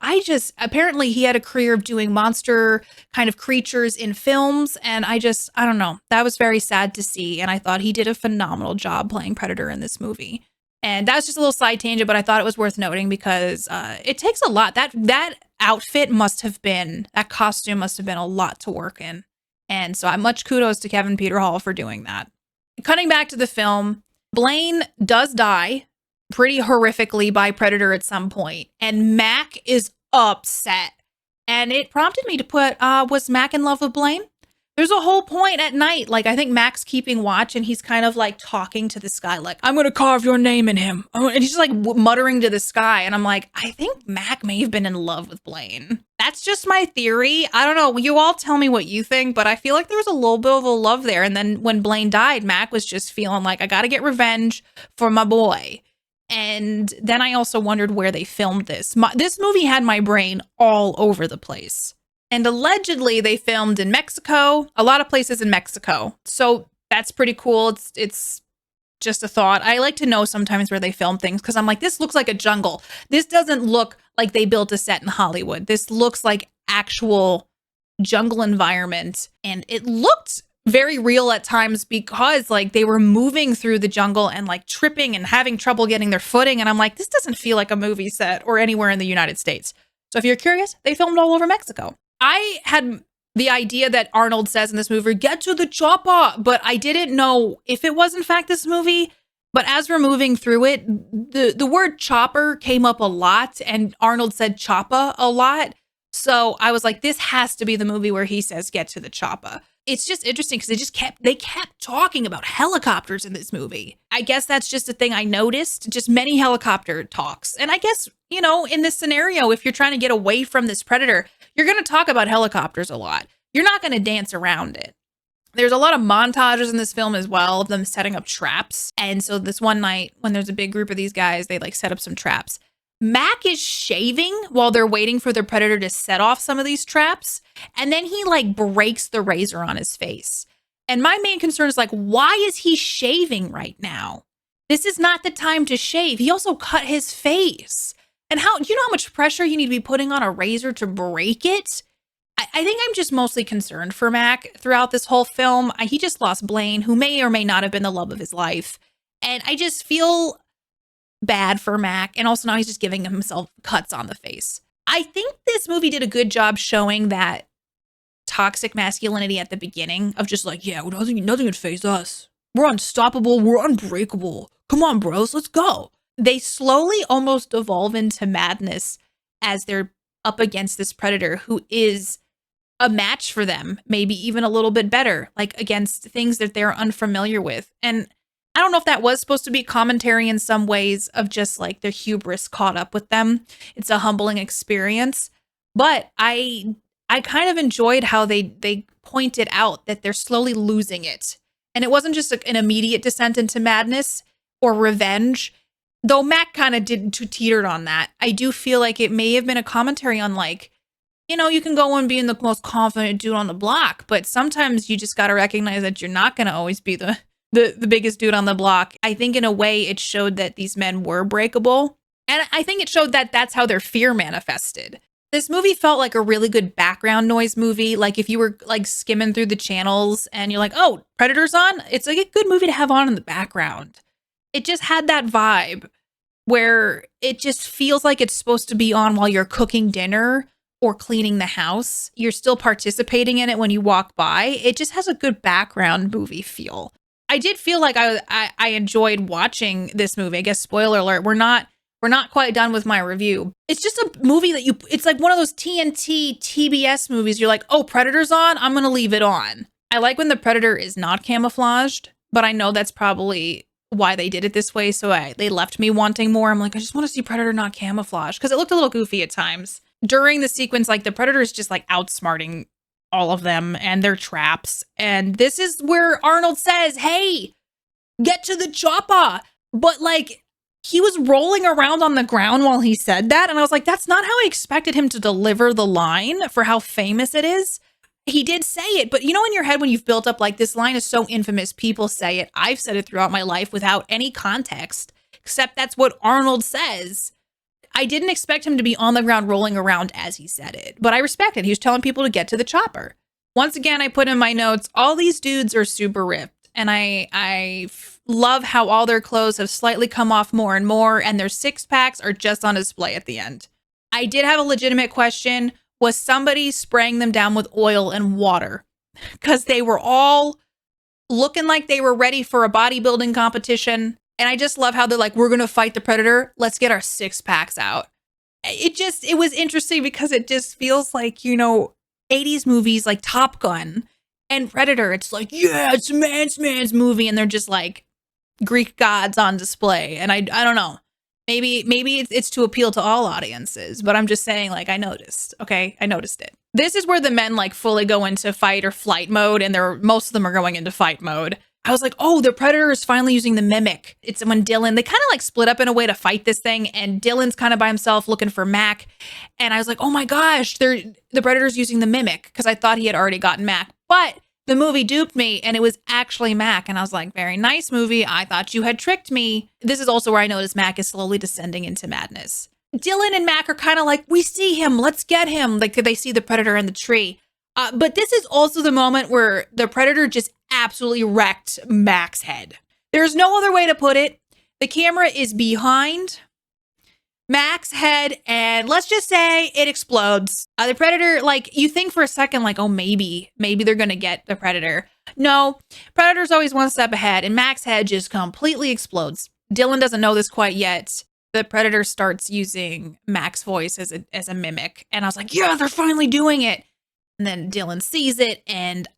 apparently he had a career of doing monster kind of creatures in films. And I don't know, that was very sad to see. And I thought he did a phenomenal job playing Predator in this movie. And that's just a little side tangent, but I thought it was worth noting because it takes a lot. That outfit that costume must have been a lot to work in. And so much kudos to Kevin Peter Hall for doing that. Cutting back to the film, Blaine does die pretty horrifically by Predator at some point, and Mac is upset. And it prompted me to put, was Mac in love with Blaine? There's a whole point at night, like I think Mac's keeping watch and he's kind of like talking to the sky, like, I'm going to carve your name in him. And he's just like muttering to the sky. And I'm like, I think Mac may have been in love with Blaine. That's just my theory. I don't know. You all tell me what you think, but I feel like there was a little bit of a love there. And then when Blaine died, Mac was just feeling like, I got to get revenge for my boy. And then I also wondered where they filmed this. This movie had my brain all over the place. And allegedly they filmed in Mexico, a lot of places in Mexico. So that's pretty cool. It's just a thought. I like to know sometimes where they film things because I'm like, this looks like a jungle. This doesn't look like they built a set in Hollywood. This looks like actual jungle environment. And it looked very real at times because like they were moving through the jungle and like tripping and having trouble getting their footing. And I'm like, this doesn't feel like a movie set or anywhere in the United States. So if you're curious, they filmed all over Mexico. I had the idea that Arnold says in this movie, get to the chopper, but I didn't know if it was in fact this movie. But as we're moving through it, the word chopper came up a lot and Arnold said choppa a lot. So I was like, this has to be the movie where he says, get to the chopper. It's just interesting because they kept talking about helicopters in this movie. I guess that's just a thing I noticed, just many helicopter talks. And I guess, in this scenario, if you're trying to get away from this predator, you're going to talk about helicopters a lot. You're not going to dance around it. There's a lot of montages in this film as well of them setting up traps. And so this one night when there's a big group of these guys, they like set up some traps. Mac is shaving while they're waiting for the predator to set off some of these traps. And then he like breaks the razor on his face. And my main concern is like, why is he shaving right now? This is not the time to shave. He also cut his face. And do you know how much pressure you need to be putting on a razor to break it? I think I'm just mostly concerned for Mac throughout this whole film. He just lost Blaine, who may or may not have been the love of his life. And I just feel bad for Mac. And also now he's just giving himself cuts on the face. I think this movie did a good job showing that toxic masculinity at the beginning of just like, yeah, nothing can phase us. We're unstoppable. We're unbreakable. Come on, bros, let's go. They slowly almost evolve into madness as they're up against this predator who is a match for them, maybe even a little bit better, like against things that they're unfamiliar with. And I don't know if that was supposed to be commentary in some ways of just like their hubris caught up with them. It's a humbling experience, but I kind of enjoyed how they pointed out that they're slowly losing it. And it wasn't just an immediate descent into madness or revenge, though Mac kind of teetered on that. I do feel like it may have been a commentary on like, you can go and be the most confident dude on the block, but sometimes you just got to recognize that you're not going to always be the biggest dude on the block. I think in a way it showed that these men were breakable. And I think it showed that that's how their fear manifested. This movie felt like a really good background noise movie. Like if you were like skimming through the channels and you're like, oh, Predator's on. It's like a good movie to have on in the background. It just had that vibe. where it just feels like it's supposed to be on while you're cooking dinner or cleaning the house. You're still participating in it when you walk by. It just has a good background movie feel. I did feel like I enjoyed watching this movie. I guess spoiler alert, we're not quite done with my review. It's just a movie that it's like one of those TNT TBS movies. You're like, oh, Predator's on? I'm going to leave it on. I like when the Predator is not camouflaged, but I know that's probably why they did it this way. So they left me wanting more. I'm like, I just want to see Predator not camouflaged because it looked a little goofy at times. During the sequence, like the Predator is just like outsmarting all of them and their traps. And this is where Arnold says, hey, get to the chopper. But like, he was rolling around on the ground while he said that. And I was like, that's not how I expected him to deliver the line for how famous it is. He did say it, but you know, in your head, when you've built up like this line is so infamous, people say it. I've said it throughout my life without any context, except that's what Arnold says. I didn't expect him to be on the ground rolling around as he said it, but I respect it. He was telling people to get to the chopper. Once again, I put in my notes, all these dudes are super ripped. And I love how all their clothes have slightly come off more and more, and their six packs are just on display at the end. I did have a legitimate question. Was somebody spraying them down with oil and water? Because they were all looking like they were ready for a bodybuilding competition. And I just love how they're like, we're going to fight the Predator. Let's get our six packs out. It was interesting because it just feels like, you know, 80s movies like Top Gun and Predator. It's like, yeah, it's a man's movie. And they're just like Greek gods on display. And I don't know. Maybe it's to appeal to all audiences, but I'm just saying, like, I noticed. Okay, I noticed it. This is where the men like fully go into fight or flight mode, and most of them are going into fight mode. I was like, oh, the Predator is finally using the mimic. It's when they kind of like split up in a way to fight this thing, and Dylan's kind of by himself looking for Mac. And I was like, oh my gosh, the Predator's using the mimic, because I thought he had already gotten Mac. But the movie duped me, and it was actually Mac. And I was like, very nice movie. I thought you had tricked me. This is also where I noticed Mac is slowly descending into madness. Dylan and Mac are kind of like, we see him. Let's get him. Like, they see the Predator in the tree. But this is also the moment where the Predator just absolutely wrecked Mac's head. There's no other way to put it. The camera is behind Mac's head, and let's just say it explodes. The Predator, like, you think for a second, like, oh, maybe they're gonna get the Predator. No, Predator's always one step ahead, and Mac's head just completely explodes. Dylan doesn't know this quite yet. The Predator starts using Mac's voice as a mimic, and I was like, yeah, they're finally doing it. And then Dylan sees it, and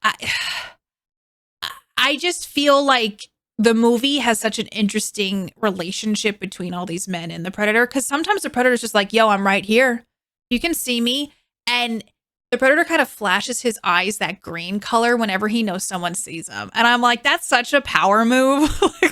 I just feel like the movie has such an interesting relationship between all these men and the Predator, because sometimes the Predator's just like, yo, I'm right here. You can see me. And the Predator kind of flashes his eyes that green color whenever he knows someone sees him. And I'm like, that's such a power move.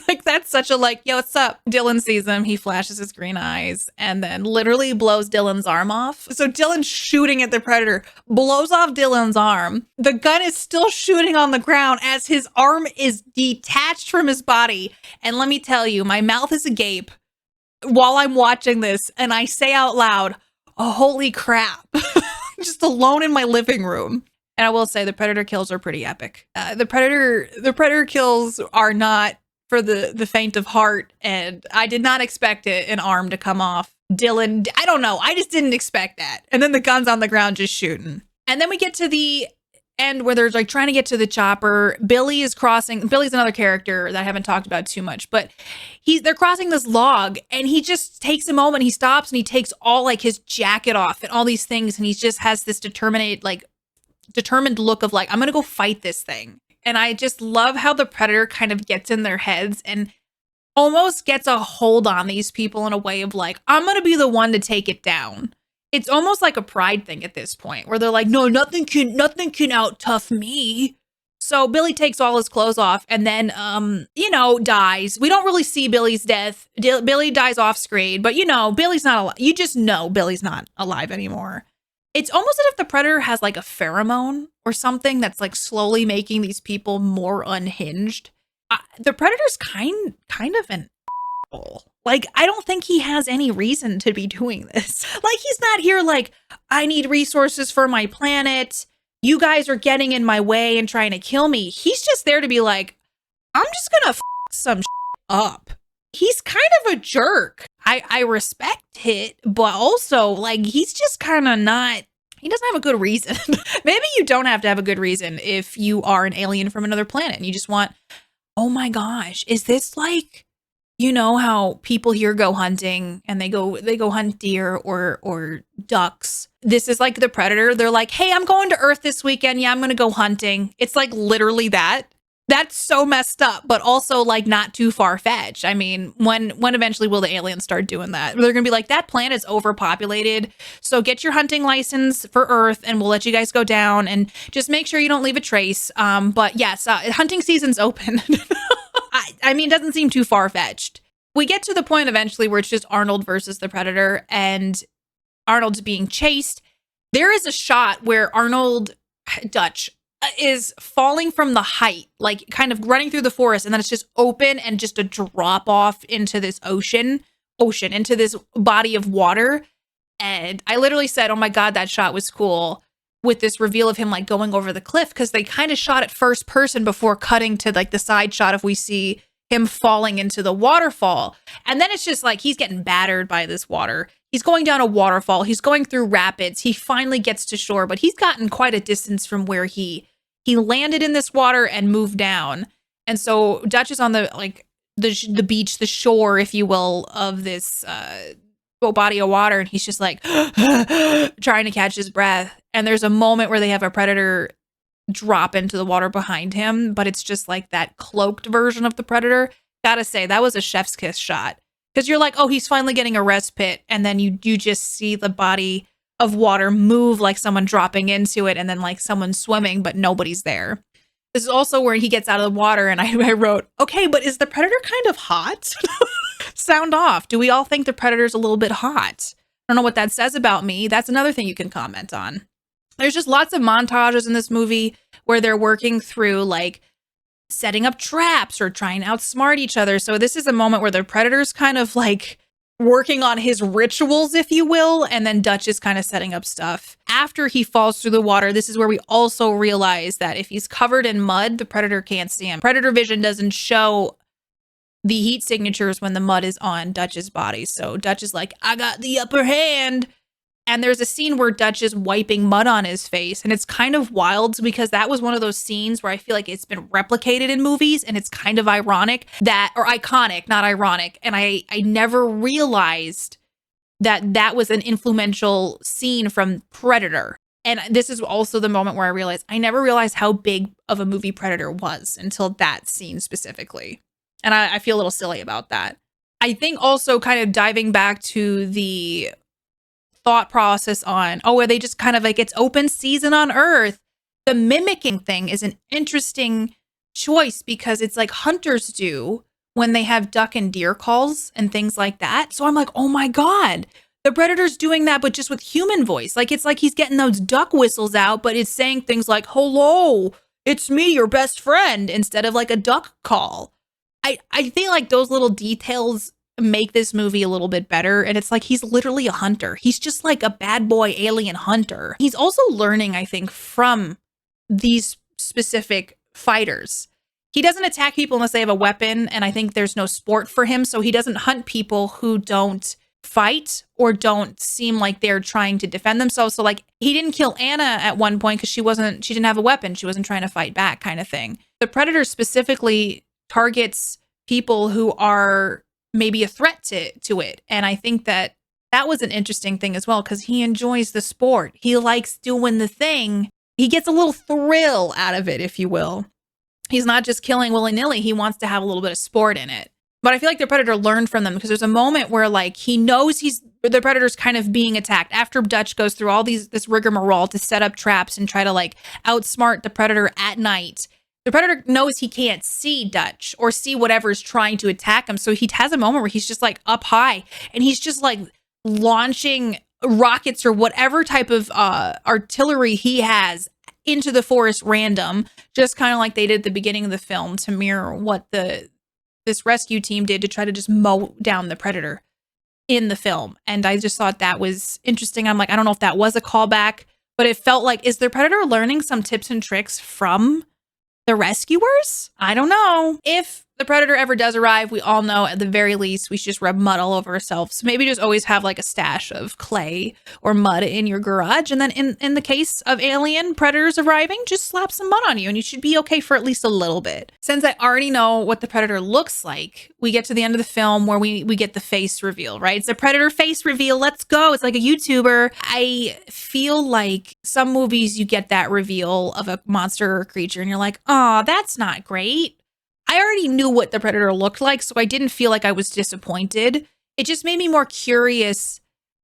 Like, that's such a like, yo, what's up? Dylan sees him. He flashes his green eyes and then literally blows Dylan's arm off. So Dylan's shooting at the Predator, blows off Dylan's arm. The gun is still shooting on the ground as his arm is detached from his body. And let me tell you, my mouth is agape while I'm watching this. And I say out loud, oh, holy crap. Just alone in my living room. And I will say the Predator kills are pretty epic. The Predator kills are not for the faint of heart, and I did not expect an arm to come off. Dylan, I don't know. I just didn't expect that. And then the gun's on the ground just shooting. And then we get to the end where there's like trying to get to the chopper. Billy is crossing. Billy's another character that I haven't talked about too much, but they're crossing this log, and he just takes a moment. He stops and he takes all like his jacket off and all these things, and he just has this determined look of like, I'm gonna go fight this thing. And I just love how the Predator kind of gets in their heads and almost gets a hold on these people in a way of like, I'm gonna be the one to take it down. It's almost like a pride thing at this point where they're like, no, nothing can out tough me. So Billy takes all his clothes off and then, dies. We don't really see Billy's death. Billy dies off screen, but Billy's not alive. You just know Billy's not alive anymore. It's almost as if the Predator has like a pheromone or something that's like slowly making these people more unhinged. The Predator's kind of an asshole. Like, I don't think he has any reason to be doing this. Like, he's not here like, I need resources for my planet. You guys are getting in my way and trying to kill me. He's just there to be like, I'm just gonna some up. he's kind of a jerk. I respect it, but also like he's just kind of not, he doesn't have a good reason. Maybe you don't have to have a good reason if you are an alien from another planet and you just want, oh my gosh, is this like, you know how people here go hunting and they go hunt deer or ducks. This is like the Predator. They're like, hey, I'm going to Earth this weekend. Yeah, I'm going to go hunting. It's like literally that. That's so messed up, but also like not too far-fetched. I mean, when eventually will the aliens start doing that? They're going to be like, that planet is overpopulated. So get your hunting license for Earth and we'll let you guys go down and just make sure you don't leave a trace. But yes, hunting season's open. I mean, it doesn't seem too far-fetched. We get to the point eventually where it's just Arnold versus the Predator and Arnold's being chased. There is a shot where Dutch is falling from the height, like kind of running through the forest, and then it's just open and just a drop off into this ocean, into this body of water. And I literally said, oh my God, that shot was cool, with this reveal of him like going over the cliff, because they kind of shot it first person before cutting to like the side shot of we see him falling into the waterfall. And then it's just like he's getting battered by this water. He's going down a waterfall. He's going through rapids. He finally gets to shore, but he's gotten quite a distance from where he landed in this water and moved down. And so Dutch is on the beach, the shore, if you will, of this body of water. And he's just like trying to catch his breath. And there's a moment where they have a Predator drop into the water behind him, but it's just like that cloaked version of the Predator. Gotta say, that was a chef's kiss shot. Because you're like, oh, he's finally getting a respite. And then you just see the body of water move like someone dropping into it and then like someone swimming, but nobody's there. This is also where he gets out of the water and I wrote, okay, but is the Predator kind of hot? Sound off. Do we all think the Predator's a little bit hot? I don't know what that says about me. That's another thing you can comment on. There's just lots of montages in this movie where they're working through like setting up traps or trying to outsmart each other. So this is a moment where the Predator's kind of like working on his rituals, if you will, and then Dutch is kind of setting up stuff. After he falls through the water, this is where we also realize that if he's covered in mud, the Predator can't see him. Predator vision doesn't show the heat signatures when the mud is on Dutch's body. So Dutch is like, I got the upper hand. And there's a scene where Dutch is wiping mud on his face. And it's kind of wild because that was one of those scenes where I feel like it's been replicated in movies and it's kind of ironic or iconic, not ironic. And I never realized that was an influential scene from Predator. And this is also the moment where I never realized how big of a movie Predator was until that scene specifically. And I feel a little silly about that. I think also kind of diving back to the thought process on, are they just kind of like, it's open season on Earth. The mimicking thing is an interesting choice because it's like hunters do when they have duck and deer calls and things like that. So I'm like, oh my God, the Predator's doing that, but just with human voice. Like, it's like he's getting those duck whistles out, but it's saying things like, hello, it's me, your best friend, instead of like a duck call. I feel like those little details make this movie a little bit better. And it's like, he's literally a hunter. He's just like a bad boy alien hunter. He's also learning, I think, from these specific fighters. He doesn't attack people unless they have a weapon. And I think there's no sport for him. So he doesn't hunt people who don't fight or don't seem like they're trying to defend themselves. So like, he didn't kill Anna at one point because she didn't have a weapon. She wasn't trying to fight back, kind of thing. The Predator specifically targets people who are maybe a threat to it. And I think that was an interesting thing as well, because he enjoys the sport. He likes doing the thing. He gets a little thrill out of it, if you will. He's not just killing willy-nilly. He wants to have a little bit of sport in it. But I feel like the Predator learned from them, because there's a moment where like he knows the Predator's kind of being attacked after Dutch goes through all this rigmarole to set up traps and try to like outsmart the Predator at night. The Predator knows he can't see Dutch or see whatever's trying to attack him. So he has a moment where he's just like up high and he's just like launching rockets or whatever type of artillery he has into the forest random, just kind of like they did at the beginning of the film to mirror what this rescue team did to try to just mow down the Predator in the film. And I just thought that was interesting. I'm like, I don't know if that was a callback, but it felt like, is the Predator learning some tips and tricks from the rescuers? I don't know. If the Predator ever does arrive, we all know at the very least we should just rub mud all over ourselves. So maybe just always have like a stash of clay or mud in your garage. And then in the case of alien predators arriving, just slap some mud on you and you should be okay for at least a little bit. Since I already know what the Predator looks like, we get to the end of the film where we get the face reveal, right? It's a Predator face reveal. Let's go. It's like a YouTuber. I feel like some movies you get that reveal of a monster or creature and you're like, oh, that's not great. I already knew what the Predator looked like, so I didn't feel like I was disappointed. It just made me more curious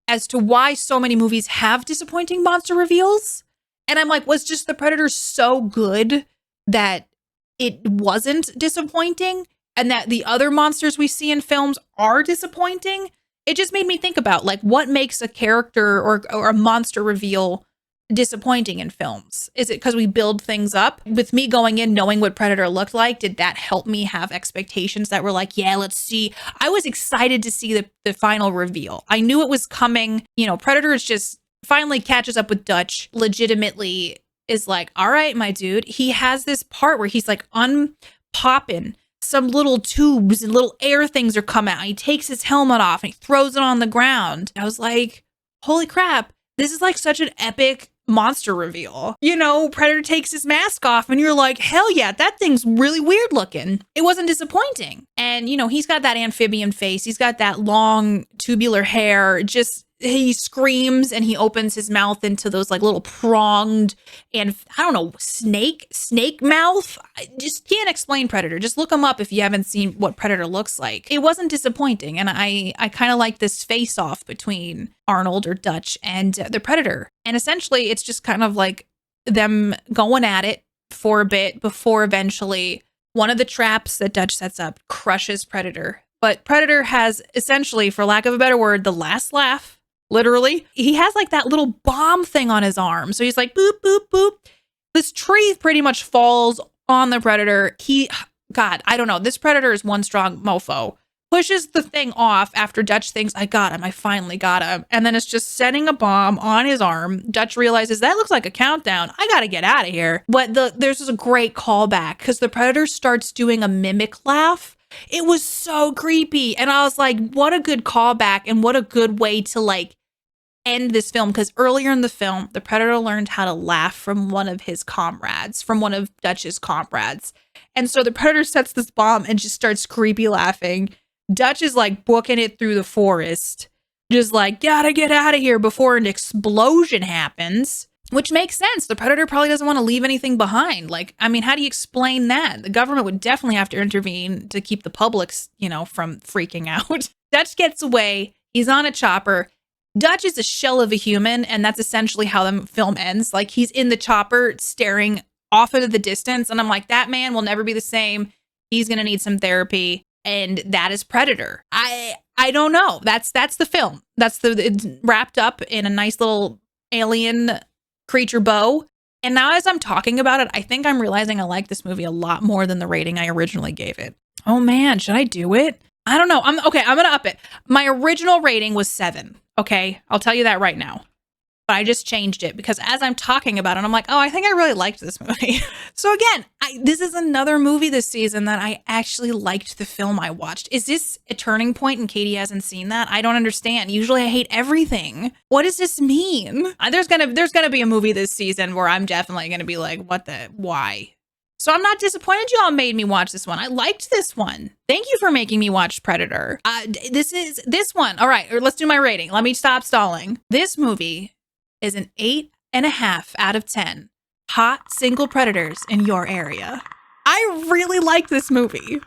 as to why so many movies have disappointing monster reveals. And I'm like, was just the Predator so good that it wasn't disappointing and that the other monsters we see in films are disappointing? It just made me think about like what makes a character or a monster reveal disappointing in films. Is it because we build things up? With me going in knowing what Predator looked like, did that help me have expectations that were like, yeah, let's see? I was excited to see the final reveal. I knew it was coming. You know, Predator is just finally catches up with Dutch, legitimately is like, all right, my dude. He has this part where he's like unpopping some little tubes and little air things are coming out. He takes his helmet off and he throws it on the ground. I was like, holy crap. This is like such an epic monster reveal. You know, Predator takes his mask off and you're like, hell yeah, that thing's really weird looking. It wasn't disappointing. And, you know, he's got that amphibian face. He's got that long tubular hair. Just, he screams and he opens his mouth into those like little pronged and I don't know, snake mouth. I just can't explain Predator. Just look him up if you haven't seen what Predator looks like. It wasn't disappointing. And I kind of like this face off between Arnold or Dutch and the Predator. And essentially it's just kind of like them going at it for a bit before eventually one of the traps that Dutch sets up crushes Predator. But Predator has essentially, for lack of a better word, the last laugh. Literally, he has like that little bomb thing on his arm. So he's like, boop, boop, boop. This tree pretty much falls on the Predator. God, I don't know. This Predator is one strong mofo. Pushes the thing off after Dutch thinks, I got him. I finally got him. And then it's just setting a bomb on his arm. Dutch realizes that looks like a countdown. I got to get out of here. But there's a great callback because the Predator starts doing a mimic laugh. It was so creepy. And I was like, what a good callback and what a good way to like end this film. Because earlier in the film, the Predator learned how to laugh from one of his comrades, from one of Dutch's comrades. And so the Predator sets this bomb and just starts creepy laughing. Dutch is like booking it through the forest, just like, gotta get out of here before an explosion happens. Which makes sense. The Predator probably doesn't want to leave anything behind. Like, I mean, how do you explain that? The government would definitely have to intervene to keep the public, you know, from freaking out. Dutch gets away. He's on a chopper. Dutch is a shell of a human, and that's essentially how the film ends. Like, he's in the chopper staring off into the distance, and I'm like, that man will never be the same. He's going to need some therapy, and that is Predator. I don't know. That's the film. It's wrapped up in a nice little alien creature bow. And now as I'm talking about it, I think I'm realizing I like this movie a lot more than the rating I originally gave it. Oh man, should I do it? I don't know. I'm gonna up it. My original rating was 7. Okay, I'll tell you that right now. But I just changed it because as I'm talking about it, I'm like, oh, I think I really liked this movie. So again, this is another movie this season that I actually liked the film I watched. Is this a turning point and Katie hasn't seen that? I don't understand. Usually I hate everything. What does this mean? There's gonna be a movie this season where I'm definitely gonna be like, why? So I'm not disappointed y'all made me watch this one. I liked this one. Thank you for making me watch Predator. This one. All right, let's do my rating. Let me stop stalling. This movie is an 8.5 out of 10 hot single predators in your area. I really like this movie.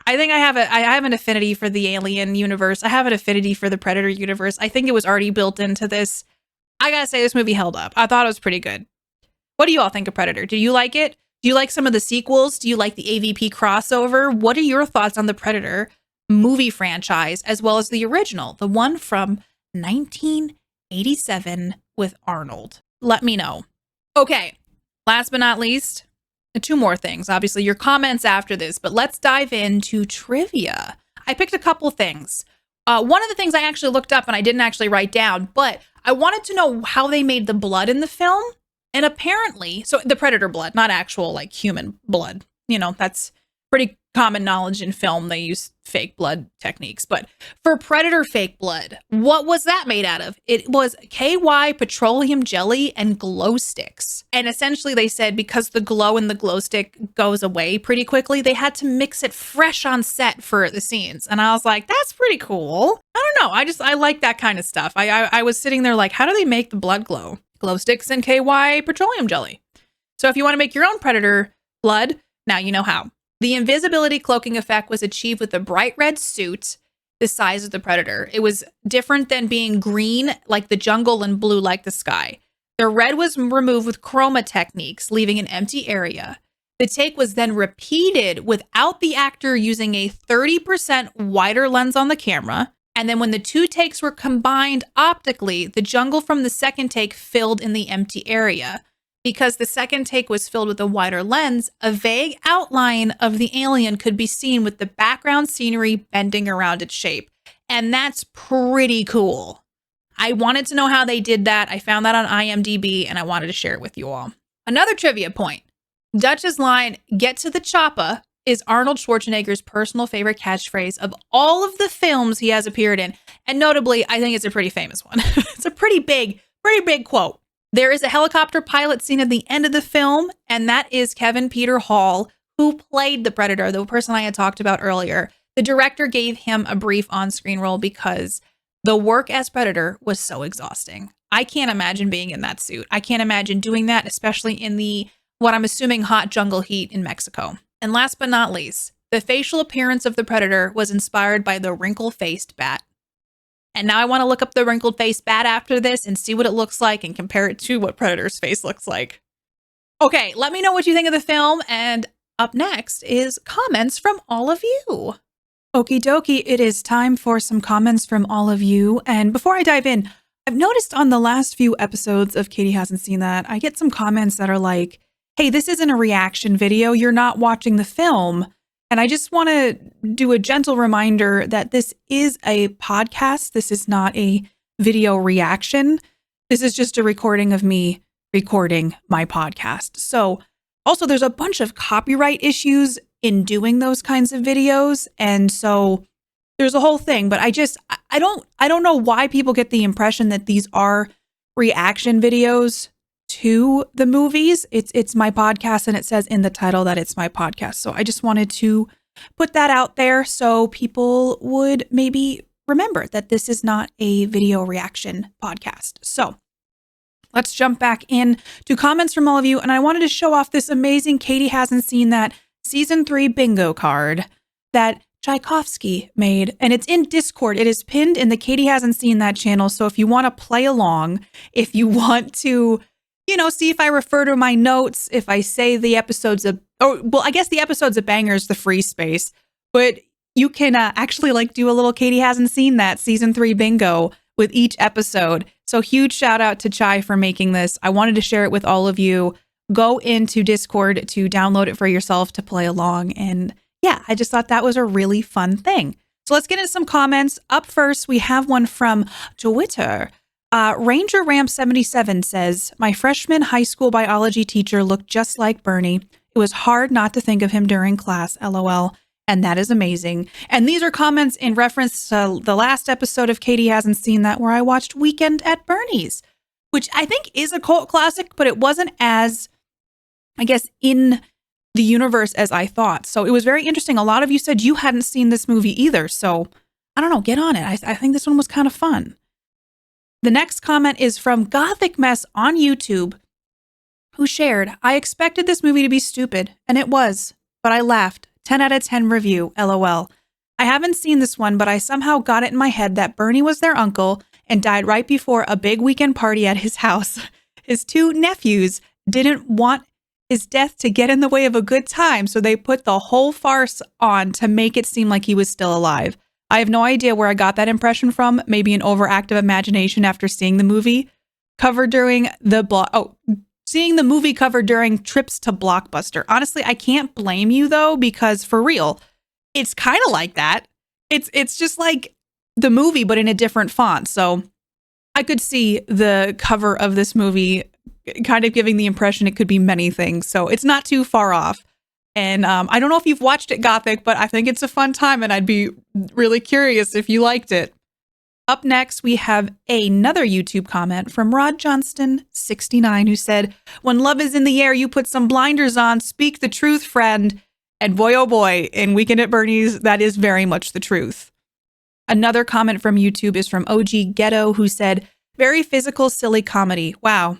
I think I have an affinity for the alien universe. I have an affinity for the Predator universe. I think it was already built into this. I gotta say, this movie held up. I thought it was pretty good. What do you all think of Predator? Do you like it? Do you like some of the sequels? Do you like the AVP crossover? What are your thoughts on the Predator movie franchise, as well as the original, the one from 1987 with Arnold? Let me know. Okay, last but not least, 2 more things. Obviously, your comments after this, but let's dive into trivia. I picked a couple things. One of the things I actually looked up and I didn't actually write down, but I wanted to know how they made the blood in the film. And apparently, so the Predator blood, not actual like human blood. You know, that's pretty common knowledge in film. They use fake blood techniques. But for Predator fake blood, what was that made out of? It was KY petroleum jelly and glow sticks. And essentially they said because the glow in the glow stick goes away pretty quickly, they had to mix it fresh on set for the scenes. And I was like, that's pretty cool. I don't know. I like that kind of stuff. I was sitting there like, how do they make the blood glow? Glow sticks and KY petroleum jelly. So if you want to make your own Predator blood, now you know how. The invisibility cloaking effect was achieved with a bright red suit the size of the Predator. It was different than being green like the jungle and blue like the sky. The red was removed with chroma techniques, leaving an empty area. The take was then repeated without the actor using a 30% wider lens on the camera. And then when the two takes were combined optically, the jungle from the second take filled in the empty area. Because the second take was filled with a wider lens, a vague outline of the alien could be seen with the background scenery bending around its shape. And that's pretty cool. I wanted to know how they did that. I found that on IMDb and I wanted to share it with you all. Another trivia point. Dutch's line, "Get to the choppa," is Arnold Schwarzenegger's personal favorite catchphrase of all of the films he has appeared in. And notably, I think it's a pretty famous one. It's a pretty big quote. There is a helicopter pilot scene at the end of the film, and that is Kevin Peter Hall, who played the Predator, the person I had talked about earlier. The director gave him a brief on-screen role because the work as Predator was so exhausting. I can't imagine being in that suit. I can't imagine doing that, especially in the, what I'm assuming, hot jungle heat in Mexico. And last but not least, the facial appearance of the Predator was inspired by the wrinkle-faced bat. And now I want to look up the wrinkled face bat after this and see what it looks like and compare it to what Predator's face looks like. Okay, let me know what you think of the film. And up next is comments from all of you. Okie dokie, it is time for some comments from all of you. And before I dive in, I've noticed on the last few episodes of Katie Hasn't Seen That, I get some comments that are like, hey, this isn't a reaction video. You're not watching the film. And I just want to do a gentle reminder that this is a podcast. This is not a video reaction. This is just a recording of me recording my podcast. So also there's a bunch of copyright issues in doing those kinds of videos. And so there's a whole thing, but I don't know why people get the impression that these are reaction videos to the movies. It's my podcast and it says in the title that it's my podcast. So I just wanted to put that out there so people would maybe remember that this is not a video reaction podcast. So let's jump back in to comments from all of you. And I wanted to show off this amazing Katie Hasn't Seen That season 3 bingo card that Tchaikovsky made, and it's in Discord. It is pinned in the Katie Hasn't Seen That channel. So if you want to play along, if you want to, see if I refer to my notes, if I say the episodes of, I guess the episodes of Bangers, the free space, but you can actually do a little Katie Hasn't Seen That season 3 bingo with each episode. So huge shout out to Chai for making this. I wanted to share it with all of you. Go into Discord to download it for yourself to play along. And yeah, I just thought that was a really fun thing. So let's get into some comments. Up first, we have one from Twitter. Ranger Ramp 77 says, my freshman high school biology teacher looked just like Bernie. It was hard not to think of him during class, LOL. And that is amazing. And these are comments in reference to the last episode of Katie Hasn't Seen That, where I watched Weekend at Bernie's, which I think is a cult classic, but it wasn't as, I guess, in the universe as I thought. So it was very interesting. A lot of you said you hadn't seen this movie either. So I don't know, get on it. I think this one was kind of fun. The next comment is from Gothic Mess on YouTube, who shared, I expected this movie to be stupid, and it was, but I laughed. 10 out of 10 review, LOL. I haven't seen this one, but I somehow got it in my head that Bernie was their uncle and died right before a big weekend party at his house. His 2 nephews didn't want his death to get in the way of a good time, so they put the whole farce on to make it seem like he was still alive. I have no idea where I got that impression from, maybe an overactive imagination after seeing the movie covered during seeing the movie covered during trips to Blockbuster. Honestly, I can't blame you though, because for real, it's kind of like that. It's just like the movie, but in a different font. So I could see the cover of this movie kind of giving the impression it could be many things. So it's not too far off. And I don't know if you've watched it, Gothic, but I think it's a fun time and I'd be really curious if you liked it. Up next, we have another YouTube comment from Rod Johnston69 who said, "When love is in the air, you put some blinders on. Speak the truth, friend." And boy, oh boy, in Weekend at Bernie's, that is very much the truth. Another comment from YouTube is from OG Ghetto who said, "Very physical, silly comedy. Wow.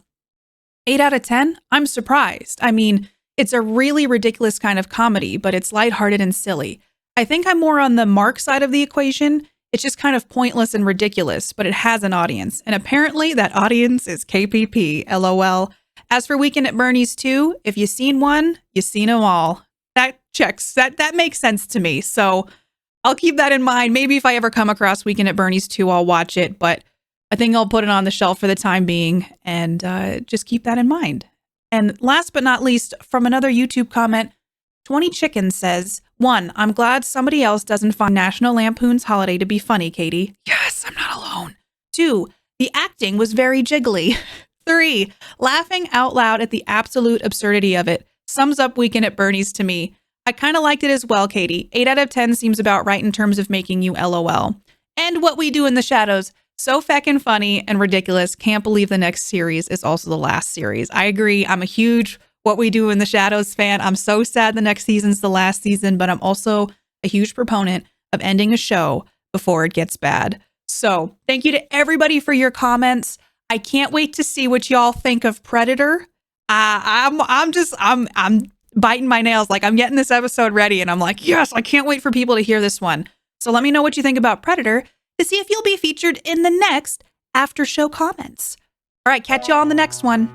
8 out of 10? I'm surprised. I mean, it's a really ridiculous kind of comedy, but it's lighthearted and silly. I think I'm more on the Mark side of the equation. It's just kind of pointless and ridiculous, but it has an audience. And apparently that audience is KPP, LOL. As for Weekend at Bernie's 2, if you've seen one, you've seen them all." That checks. That makes sense to me. So I'll keep that in mind. Maybe if I ever come across Weekend at Bernie's 2, I'll watch it. But I think I'll put it on the shelf for the time being and just keep that in mind. And last but not least, from another YouTube comment, 20 Chicken says, 1, I'm glad somebody else doesn't find National Lampoon's Holiday to be funny, Katie. Yes, I'm not alone. 2, the acting was very jiggly. 3, laughing out loud at the absolute absurdity of it. Sums up Weekend at Bernie's to me. I kind of liked it as well, Katie. 8 out of 10 seems about right in terms of making you LOL. And What We Do in the Shadows. So feckin' funny and ridiculous. Can't believe the next series is also the last series. I agree. I'm a huge What We Do in the Shadows fan. I'm so sad the next season's the last season, but I'm also a huge proponent of ending a show before it gets bad. So thank you to everybody for your comments. I can't wait to see what y'all think of Predator. I'm biting my nails. Like, I'm getting this episode ready and I'm like, yes, I can't wait for people to hear this one. So let me know what you think about Predator to see if you'll be featured in the next after show comments. All right, catch y'all on the next one.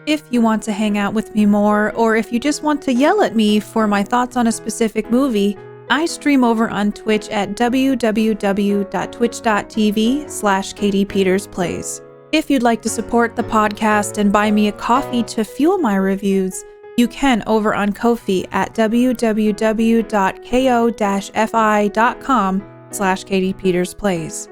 If you want to hang out with me more, or if you just want to yell at me for my thoughts on a specific movie, I stream over on Twitch at www.twitch.tv/KatiePetersPlays. If you'd like to support the podcast and buy me a coffee to fuel my reviews, you can over on Ko-fi at www.ko-fi.com/KatiePetersPlays.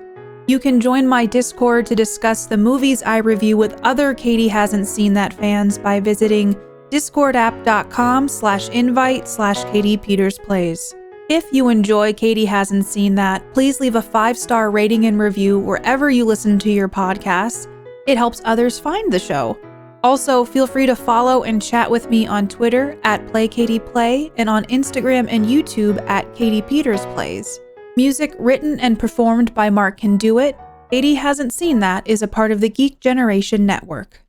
You can join my Discord to discuss the movies I review with other Katie Hasn't Seen That fans by visiting discordapp.com/invite/KatiePetersPlays. If you enjoy Katie Hasn't Seen That, please leave a 5-star rating and review wherever you listen to your podcasts. It helps others find the show. Also, feel free to follow and chat with me on Twitter at PlayKatiePlay and on Instagram and YouTube at KatiePetersPlays. Music written and performed by Mark Can Do It. Katie Hasn't Seen That is a part of the Geek Generation Network.